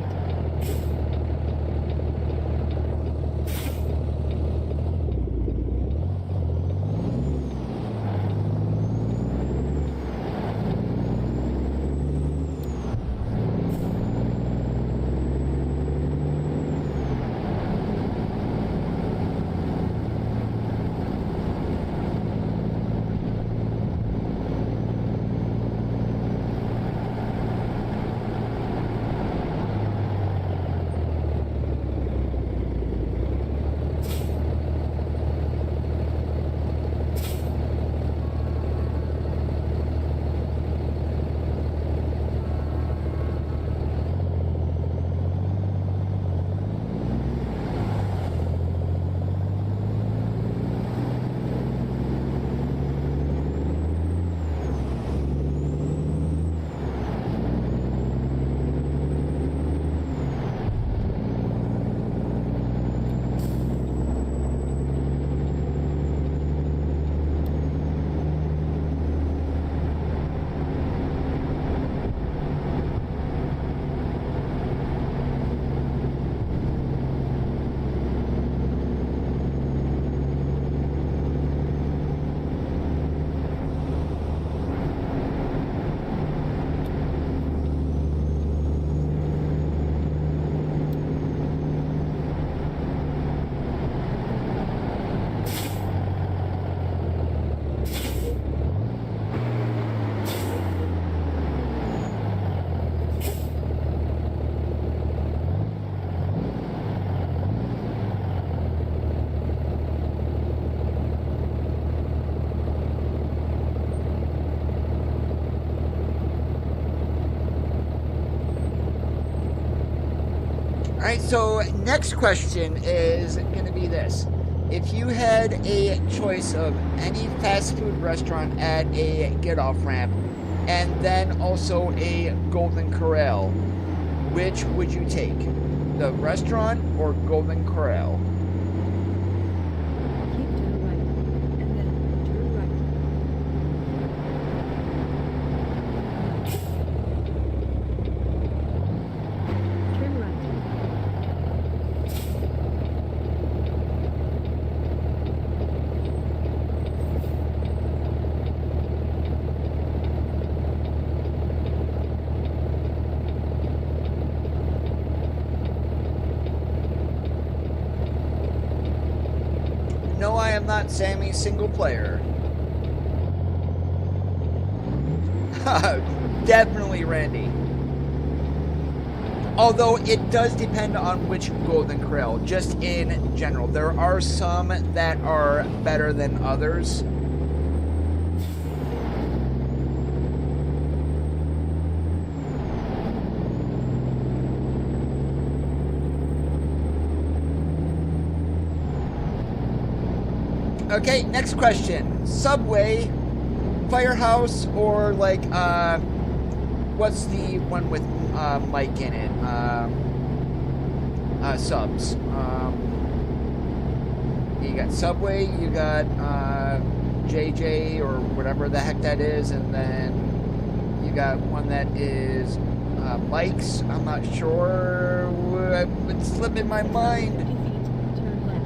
S1: All right, so next question is going to be this. If you had a choice of any fast food restaurant at a get-off ramp and then also a Golden Corral, which would you take? The restaurant or Golden Corral?
S2: Keep to the right, and then turn right. Turn right.
S1: No, I am not Sammy single player. Definitely Randy. Although it does depend on which Golden Corral, just in general. There are some that are better than others. Okay, next question. Subway, Firehouse, or like, what's the one with Mike in it? Subs. You got Subway, you got JJ or whatever the heck that is, and then you got one that is Mike's. I'm not sure. It's slipping my mind.
S2: 50 feet, turn left.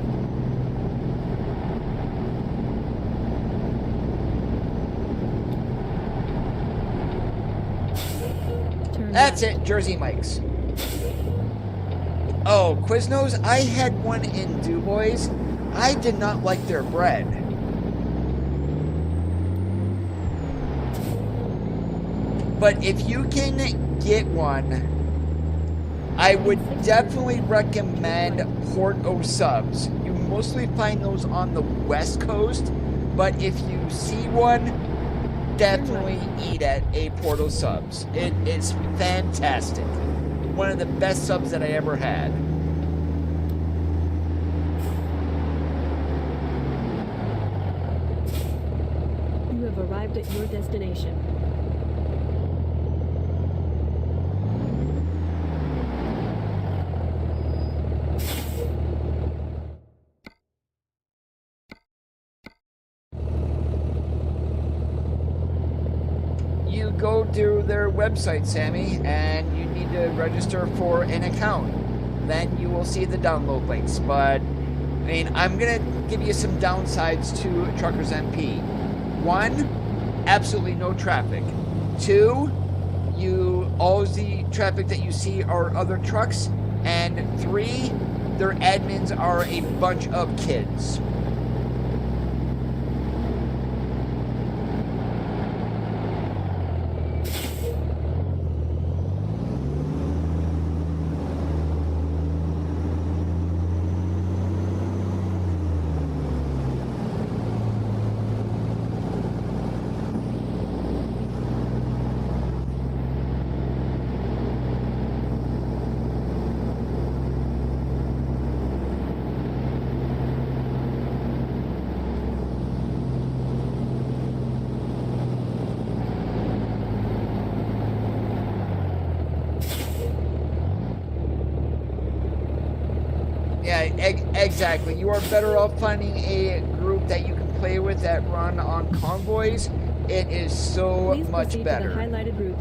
S2: Turn
S1: That's
S2: left.
S1: it, Jersey Mike's. Oh, Quiznos, I had one in DuBois. I did not like their bread. But if you can get one, I would definitely recommend Porto subs. You mostly find those on the West Coast, but if you see one, definitely eat at a Porto subs. It is fantastic. One of the best subs that I ever had.
S2: You have arrived at your destination.
S1: You go to their website, Sammy, and you need to register for an account. Then you will see the download links. But, I mean, I'm going to give you some downsides to Truckers MP. 1, absolutely no traffic. 2, all the traffic that you see are other trucks. And 3, their admins are a bunch of kids. Yeah, exactly. You are better off finding a group that you can play with that run on convoys. It is so
S2: Please
S1: much
S2: proceed
S1: better.
S2: to the highlighted route.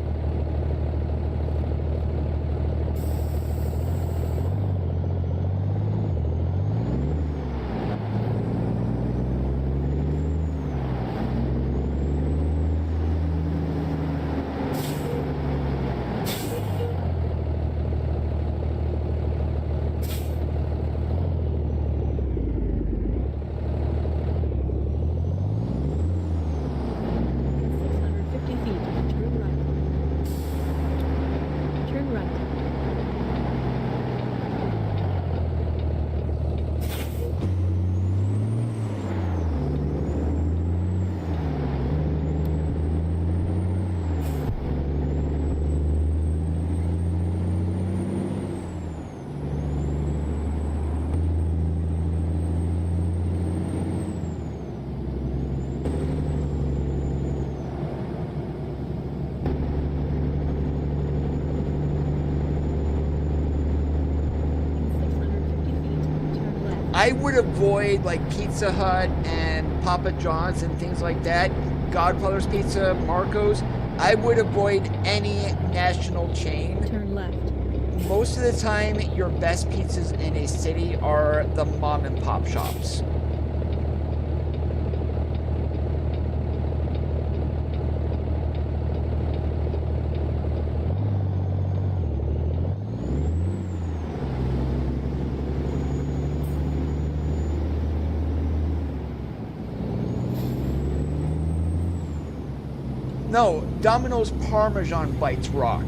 S1: I would avoid like Pizza Hut and Papa John's and things like that. Godfather's Pizza, Marco's. I would avoid any national chain.
S2: Turn left.
S1: Most of the time, your best pizzas in a city are the mom and pop shops. No, Domino's Parmesan bites rock.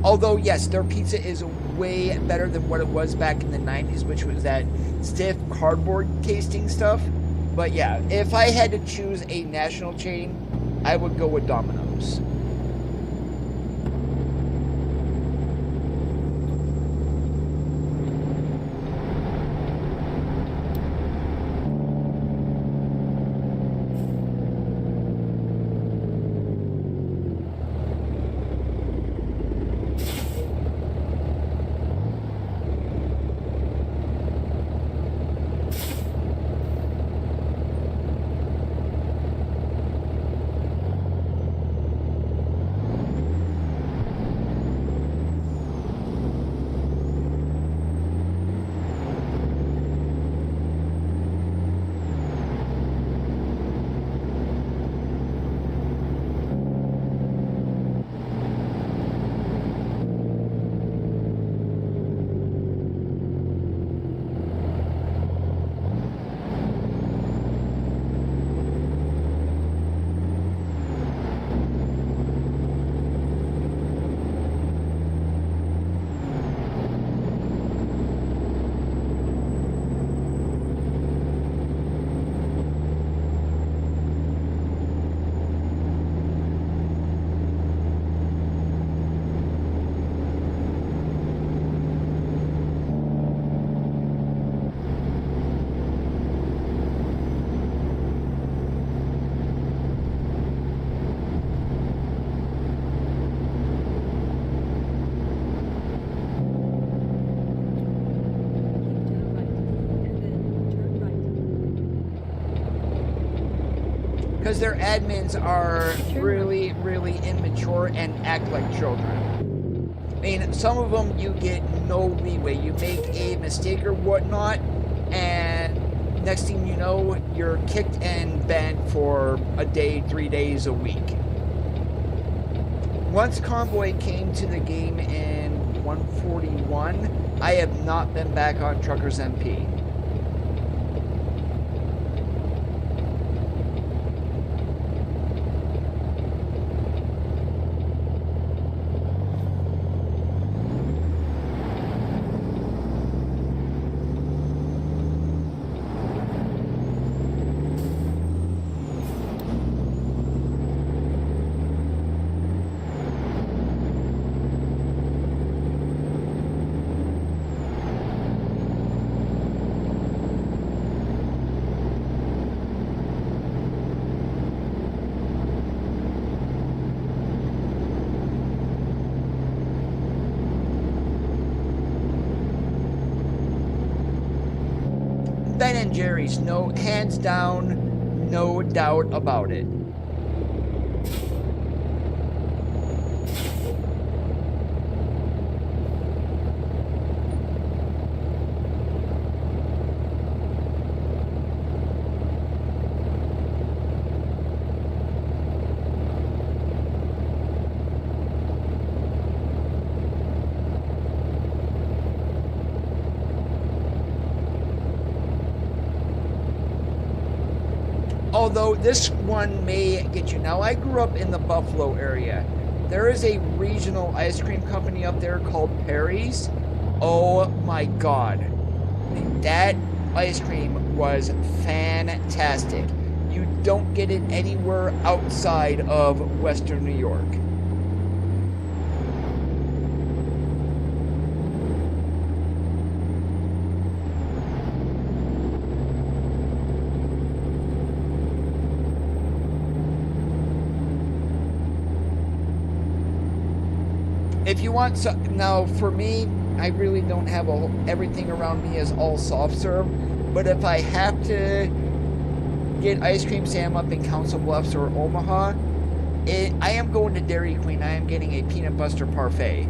S1: Although, yes, their pizza is way better than what it was back in the 90s, which was that stiff cardboard tasting stuff. But yeah, if I had to choose a national chain, I would go with Domino's. because their admins are really, really immature and act like children. I mean, some of them you get no leeway. You make a mistake or whatnot, and next thing you know, you're kicked and banned for a day, 3 days, a week. Once Convoy came to the game in 141, I have not been back on Truckers MP. Ben and Jerry's, no, hands down, no doubt about it. Although this one may get you. Now, I grew up in the Buffalo area. There is a regional ice cream company up there called Perry's. Oh my God. That ice cream was fantastic. You don't get it anywhere outside of Western New York. If you want now for me, I really don't have everything around me is all soft serve, but if I have to get ice cream, say I'm up in Council Bluffs or Omaha, I am going to Dairy Queen. I am getting a peanut butter parfait.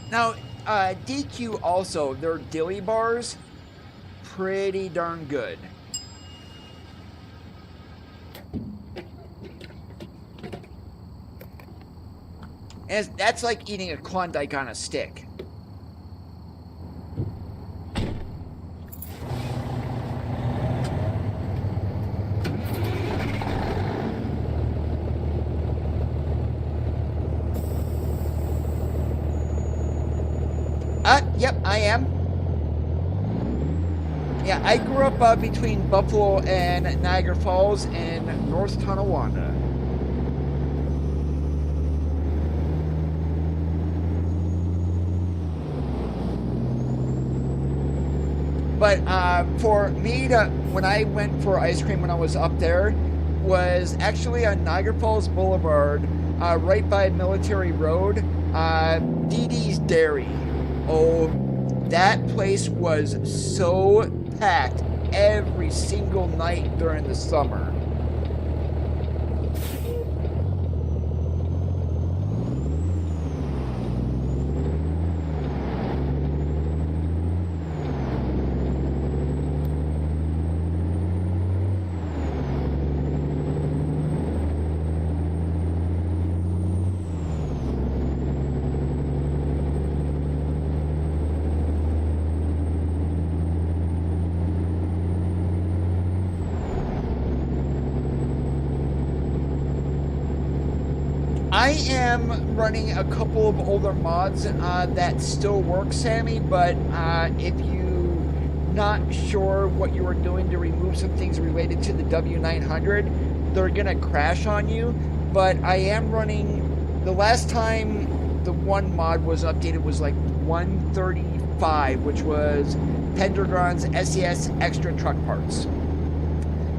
S1: Now, DQ also, their dilly bars, pretty darn good. And that's like eating a Klondike on a stick. Yep, I am. Yeah, I grew up between Buffalo and Niagara Falls in North Tonawanda. But for me, when I went for ice cream when I was up there, was actually on Niagara Falls Boulevard, right by Military Road, Dee Dee's Dairy. Oh, that place was so packed every single night during the summer. I am running a couple of older mods that still work, Sammy, but if you're not sure what you are doing to remove some things related to the W900, they're going to crash on you. But I am running, the last time the one mod was updated was like 135, which was Pendragon's SES Extra Truck Parts.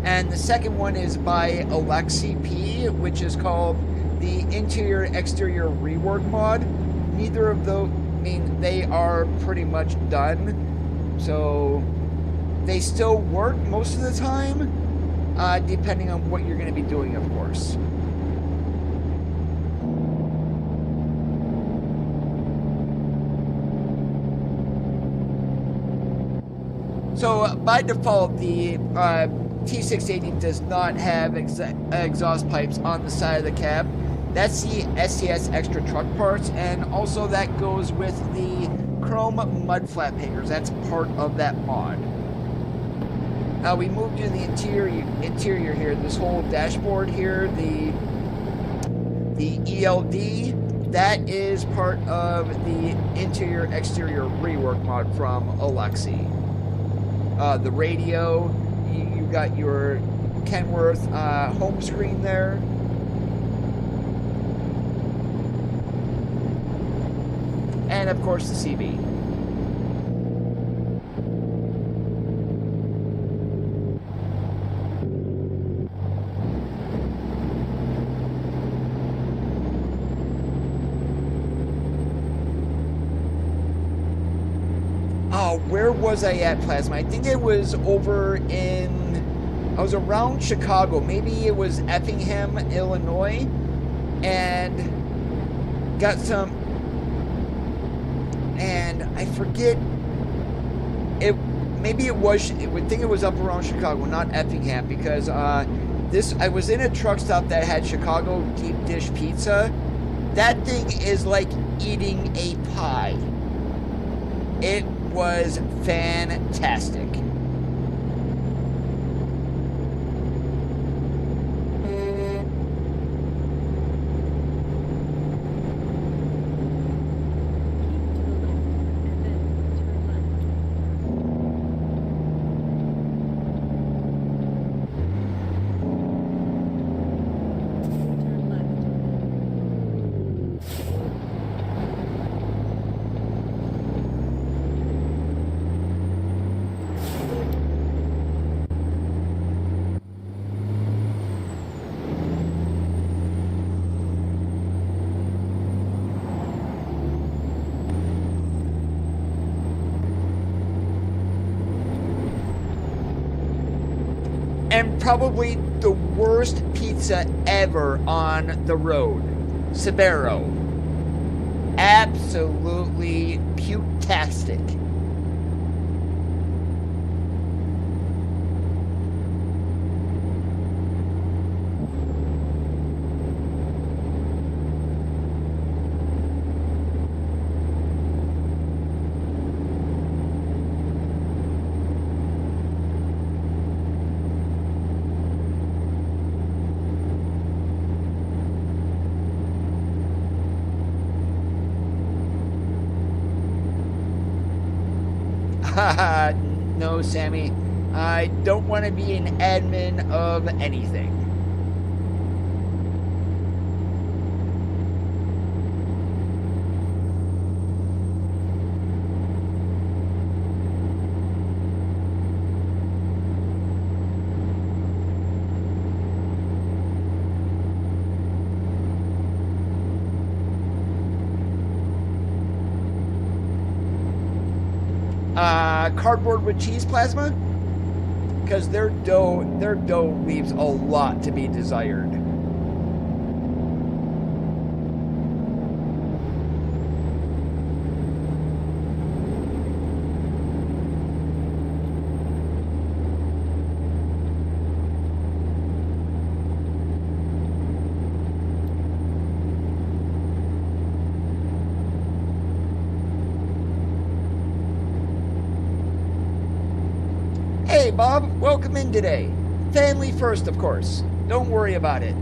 S1: And the second one is by Alexi P, which is called the Interior Exterior Rework mod. Neither of those, I mean, they are pretty much done. So they still work most of the time, depending on what you're going to be doing, of course. So by default, the T680 does not have exhaust pipes on the side of the cab. That's the SES Extra Truck Parts, and also that goes with the chrome mud flap hangers. That's part of that mod. Now we moved to the interior here. This whole dashboard here, the ELD, that is part of the Interior Exterior Rework mod from Alexi. The radio, you got your Kenworth home screen there. And of course the CB. Oh, where was I at, Plasma? I think it was over in, I was around Chicago. Maybe it was Effingham, Illinois. And got some, and I forget, maybe it was, I would think it was up around Chicago, not Effingham, because I was in a truck stop that had Chicago deep dish pizza. That thing is like eating a pie. It was fantastic. And probably the worst pizza ever on the road. Speare. Absolutely puke-tastic. No, Sammy. I don't want to be an admin of anything. Cardboard with cheese plasma, because their dough leaves a lot to be desired. Hey Bob, welcome in today. Family first, of course. Don't worry about it.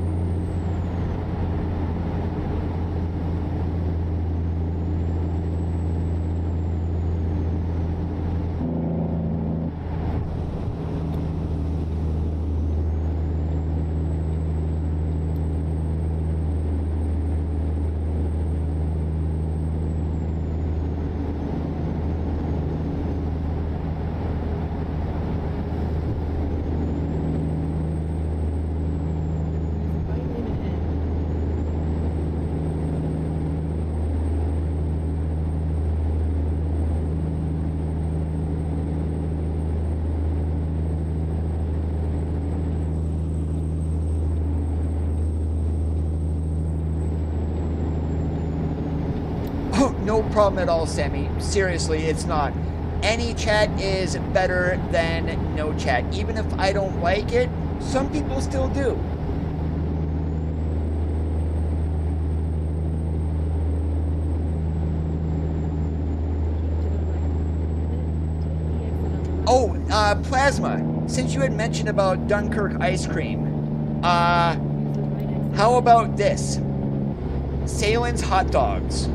S1: No problem at all, Sammy. Seriously, it's not. Any chat is better than no chat. Even if I don't like it, some people still do. Oh, Plasma, since you had mentioned about Dunkirk ice cream, how about this? Salen's hot dogs.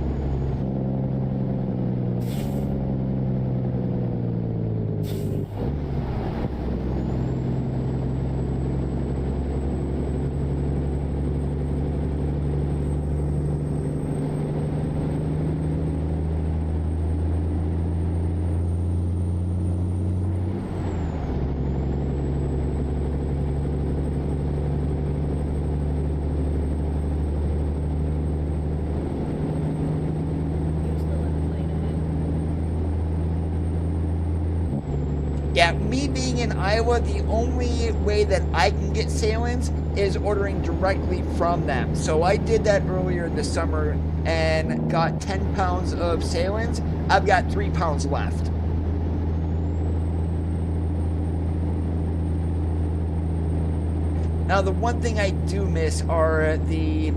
S1: Yeah, me being in Iowa, the only way that I can get Salen's is ordering directly from them. So I did that earlier this summer and got 10 pounds of Salen's. I've got 3 pounds left. Now, the one thing I do miss are the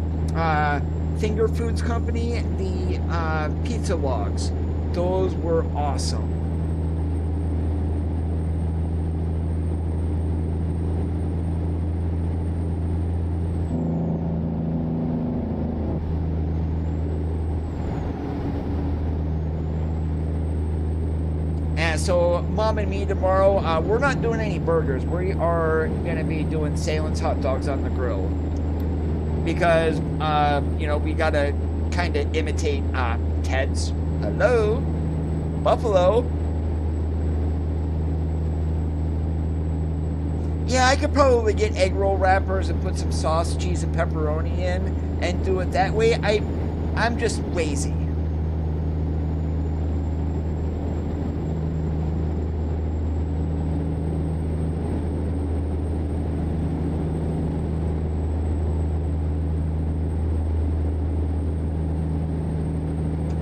S1: Finger Foods Company, the pizza logs. Those were awesome. So Mom and me tomorrow, we're not doing any burgers. We are going to be doing Salen's hot dogs on the grill. Because, you know, we got to kind of imitate Ted's. Hello? Buffalo? Yeah, I could probably get egg roll wrappers and put some sauce, cheese, and pepperoni in and do it that way. I'm just lazy.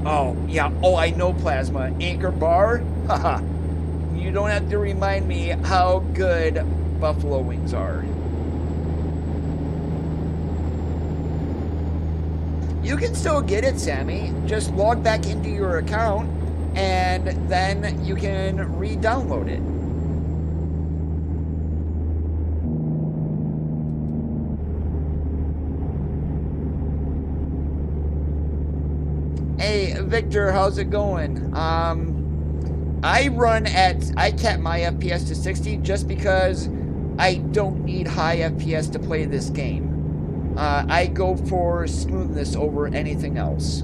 S1: Oh, yeah. Oh, I know, Plasma. Anchor Bar? Haha. You don't have to remind me how good buffalo wings are. You can still get it, Sammy. Just log back into your account, and then you can re-download it. Hey, Victor, how's it going? I cap my FPS to 60 just because I don't need high FPS to play this game. I go for smoothness over anything else.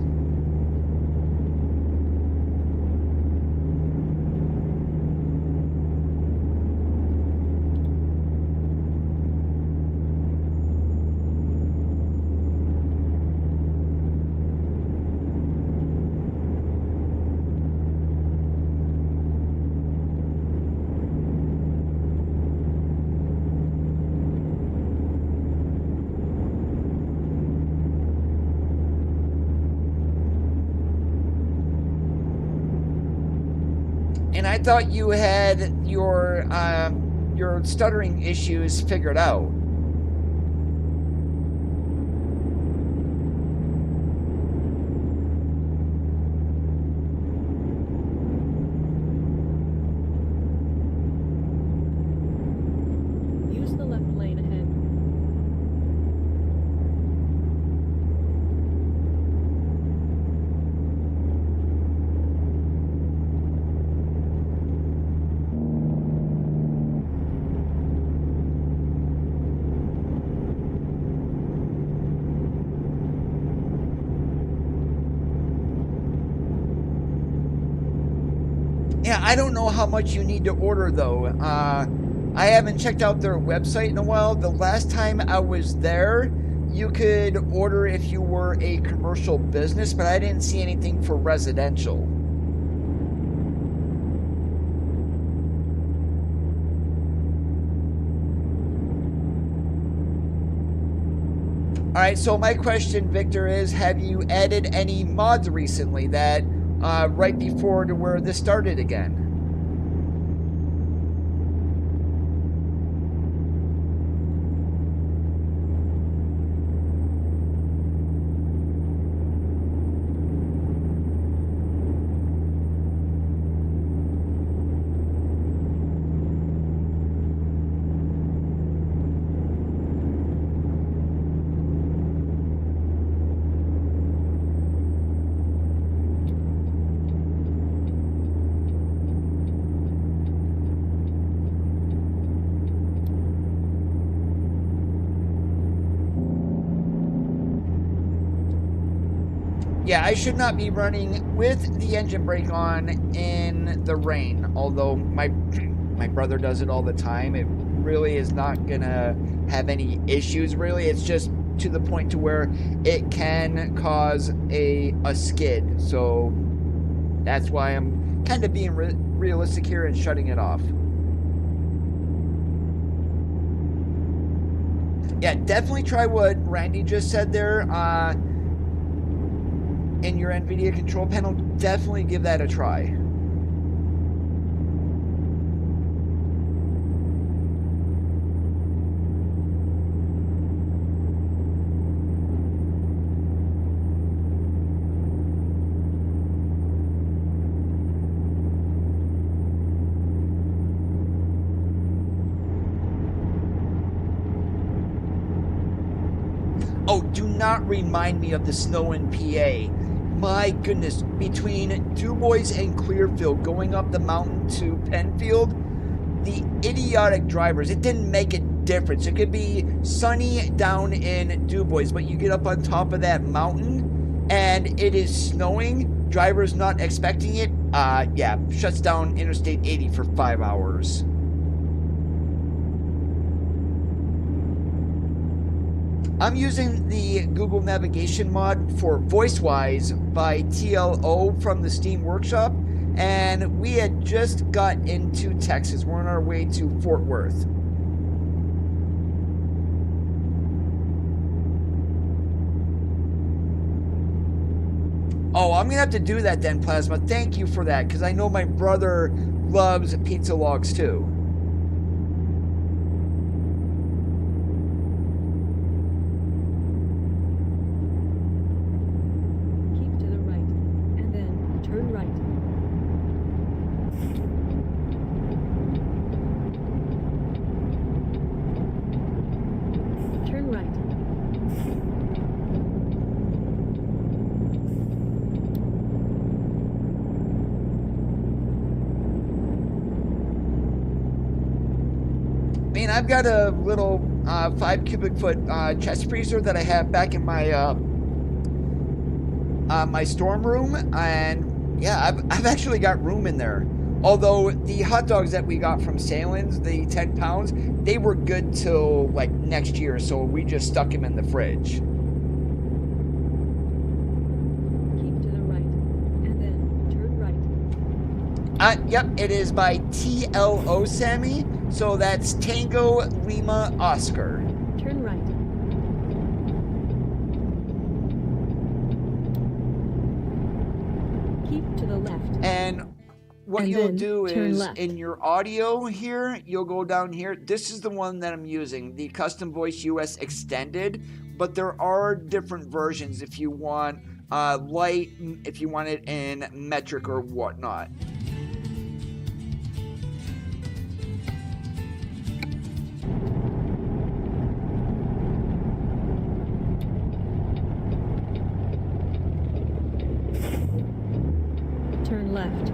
S1: And I thought you had your stuttering issues figured out.
S2: Use the left lane ahead.
S1: Yeah, I don't know how much you need to order though. I haven't checked out their website in a while. The last time I was there, you could order if you were a commercial business, but I didn't see anything for residential. All right, so my question, Victor, is have you added any mods recently that right before to where this started again? Yeah, I should not be running with the engine brake on in the rain, although my brother does it all the time. It really is not gonna have any issues, really. It's just to the point to where it can cause a skid. So that's why I'm kind of being realistic here and shutting it off. Yeah, definitely try what Randy just said there. In your NVIDIA control panel, definitely give that a try. Oh, do not remind me of the snow in PA. My goodness, between Dubois and Clearfield going up the mountain to Penfield, the idiotic drivers, it didn't make a difference. It could be sunny down in Dubois, but you get up on top of that mountain and it is snowing, drivers not expecting it, yeah, shuts down Interstate 80 for 5 hours. I'm using the Google Navigation mod for VoiceWise by TLO from the Steam Workshop, and we had just got into Texas. We're on our way to Fort Worth. Oh, I'm going to have to do that then, Plasma. Thank you for that, because I know my brother loves pizza logs too.
S2: Turn right. Turn right.
S1: I've got a little 5 cubic foot chest freezer that I have back in my my storm room, and yeah, I've actually got room in there. Although the hot dogs that we got from Salins, the 10 pounds, they were good till like next year, so we just stuck them in the fridge.
S2: Keep to the right, and then turn right.
S1: Yep, it is by TLO Sammy, so that's Tango Lima Oscar.
S2: Turn right. Keep to the left.
S1: And what
S2: And
S1: you'll
S2: then
S1: do
S2: turn
S1: is,
S2: left.
S1: in your audio here, you'll go down here. This is the one that I'm using, the Custom Voice US Extended, but there are different versions if you want light, if you want it in metric or whatnot.
S2: Turn left.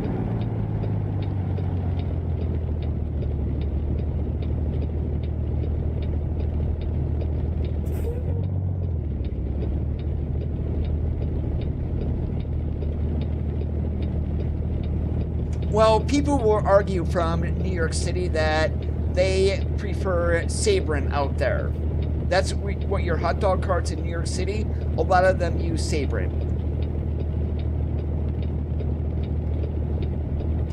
S1: Well, people will argue from New York City that they prefer Sabrin out there. That's what your hot dog carts in New York City, a lot of them use Sabrin.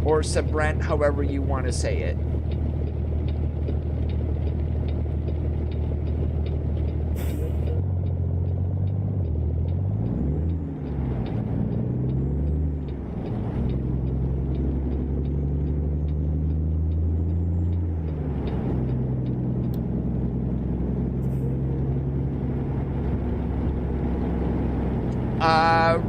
S1: Or Sabrent, however you want to say it.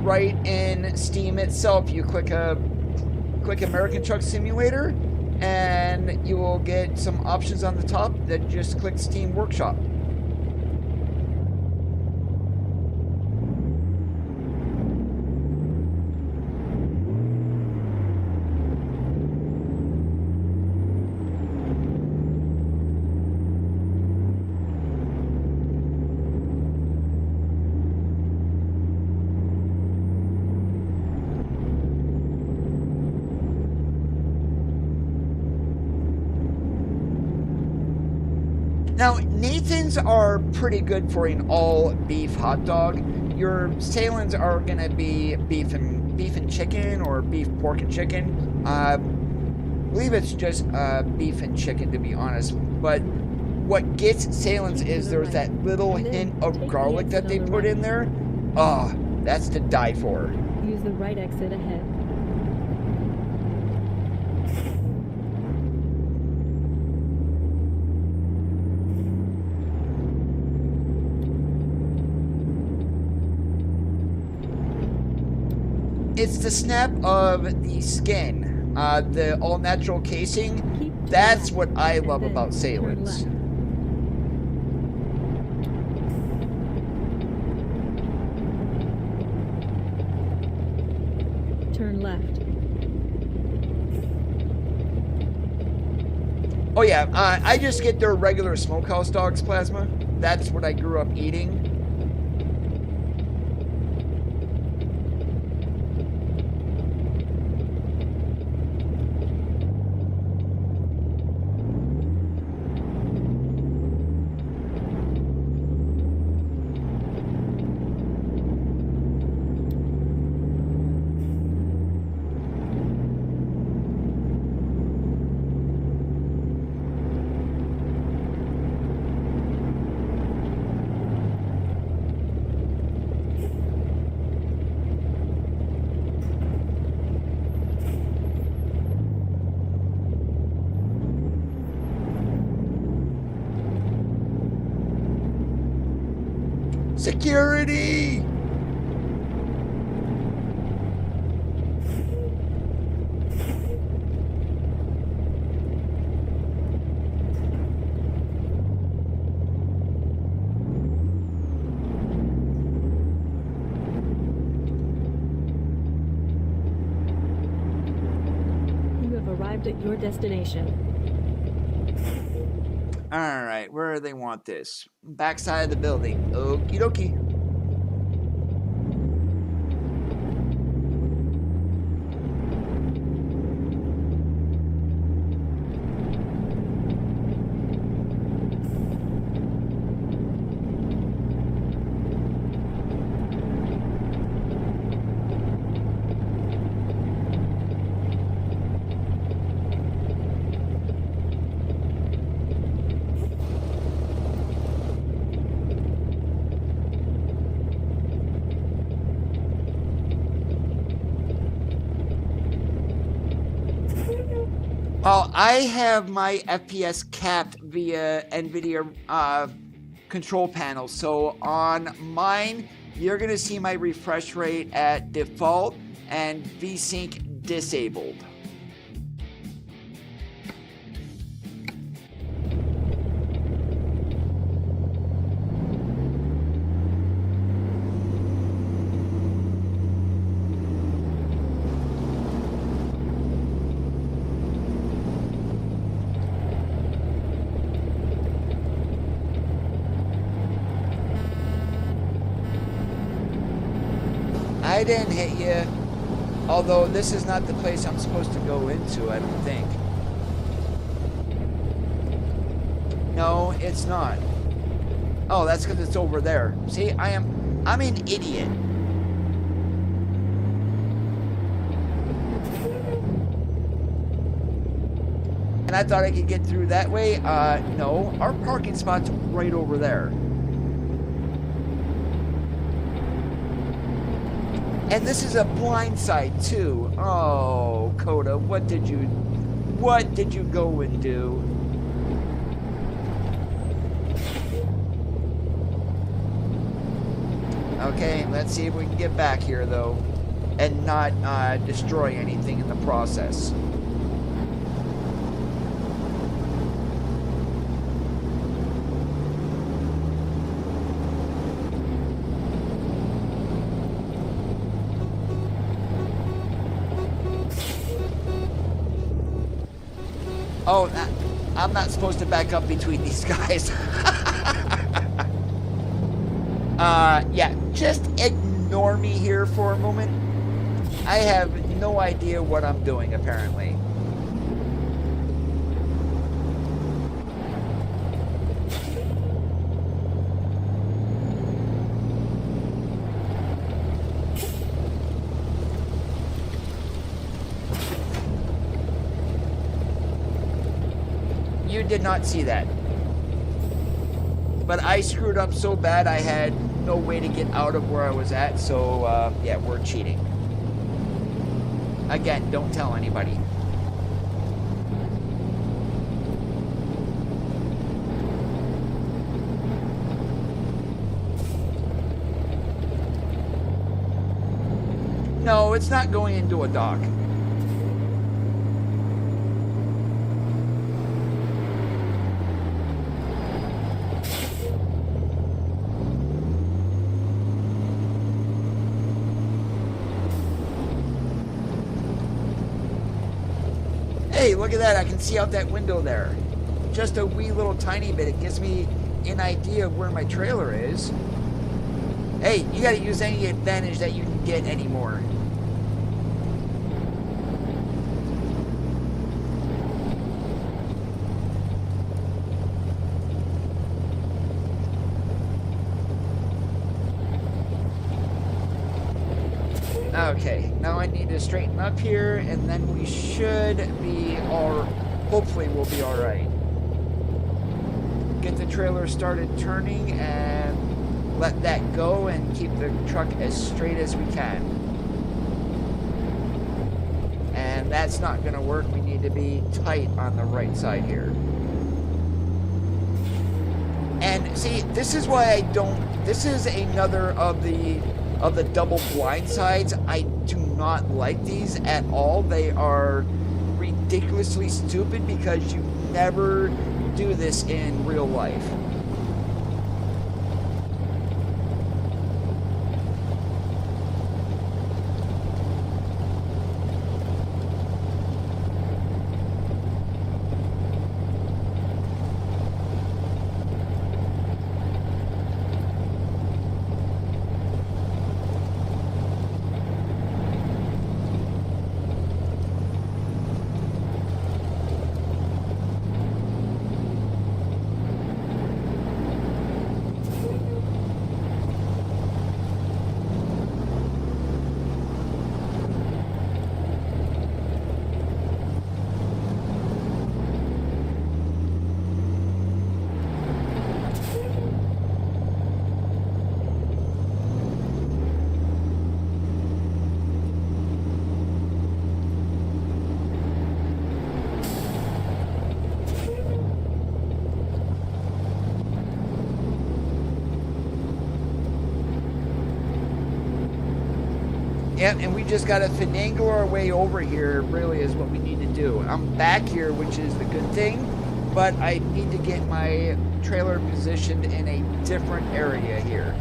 S1: Right in Steam itself, you click American Truck Simulator, and you will get some options on the top. Then just click Steam Workshop. Now, Nathan's are pretty good for an all beef hot dog. Your Salins are gonna be beef and chicken, or beef, pork, and chicken. I believe it's just beef and chicken, to be honest. But what gets Salins is there's that little hint of garlic that they put in there. Oh, that's to die for.
S2: Use the right exit ahead.
S1: It's the snap of the skin, the all-natural casing.
S2: Keep to
S1: That's
S2: the
S1: what
S2: left,
S1: I
S2: and
S1: love
S2: then
S1: about
S2: turn
S1: Salins.
S2: left. Turn left.
S1: Oh yeah, I just get their regular smokehouse dogs, Plasma. That's what I grew up eating. Security!
S2: You have arrived at your destination.
S1: Alright, where do they want this? Backside of the building. Okie dokie. Well, I have my FPS capped via NVIDIA control panel. So on mine, you're going to see my refresh rate at default and VSync disabled. I didn't hit you, although this is not the place I'm supposed to go into, I don't think. No, it's not. Oh, that's because it's over there. See, I'm an idiot. And I thought I could get through that way. No, our parking spot's right over there. And this is a blind side too. Oh, Coda, what did you go and do? Okay, let's see if we can get back here though, and not destroy anything in the process. Oh, I'm not supposed to back up between these guys. Yeah, just ignore me here for a moment. I have no idea what I'm doing, apparently. You did not see that. But I screwed up so bad I had no way to get out of where I was at, so yeah, we're cheating. Again, don't tell anybody. No, it's not going into a dock. Hey, look at that. I can see out that window there. Just a wee little tiny bit. It gives me an idea of where my trailer is. Hey, you gotta use any advantage that you can get anymore. Okay, now I need to straighten up here, and then we should be hopefully we'll be all right. Get the trailer started turning and let that go and keep the truck as straight as we can. And that's not gonna work. We need to be tight on the right side here. And see, this is why this is another of the double blind sides. I do not like these at all. They are ridiculously stupid because you never do this in real life. Yep, and we just got to finagle our way over here, really, is what we need to do. I'm back here, which is the good thing, but I need to get my trailer positioned in a different area here.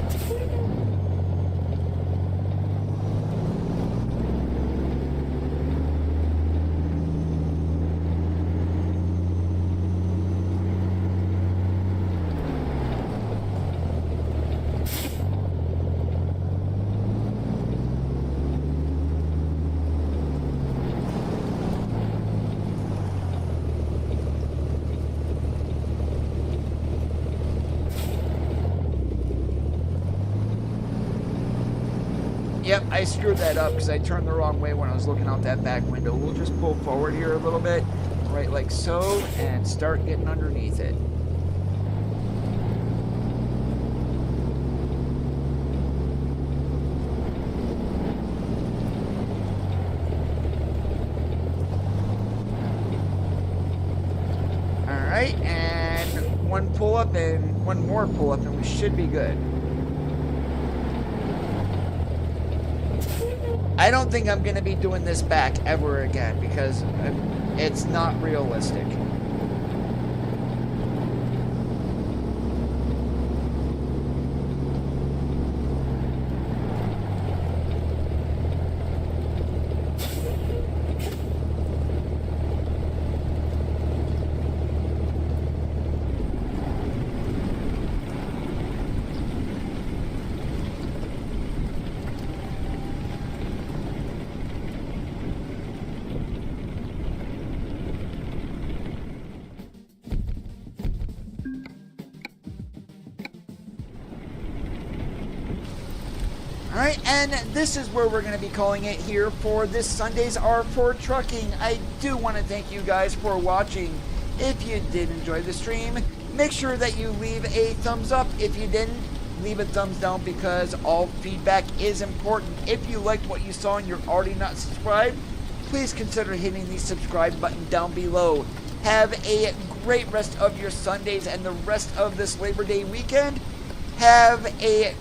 S1: Yep, I screwed that up because I turned the wrong way when I was looking out that back window. We'll just pull forward here a little bit, right like so, and start getting underneath it. Alright, and one pull up and one more pull up and we should be good. I don't think I'm going to be doing this back ever again because it's not realistic. Alright, and this is where we're going to be calling it here for this Sunday's R4 Trucking. I do want to thank you guys for watching. If you did enjoy the stream, make sure that you leave a thumbs up. If you didn't, leave a thumbs down because all feedback is important. If you liked what you saw and you're already not subscribed, please consider hitting the subscribe button down below. Have a great rest of your Sundays and the rest of this Labor Day weekend. Have a...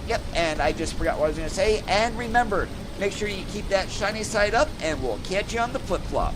S1: Yep, and I just forgot what I was going to say. And remember, make sure you keep that shiny side up, and we'll catch you on the flip-flop.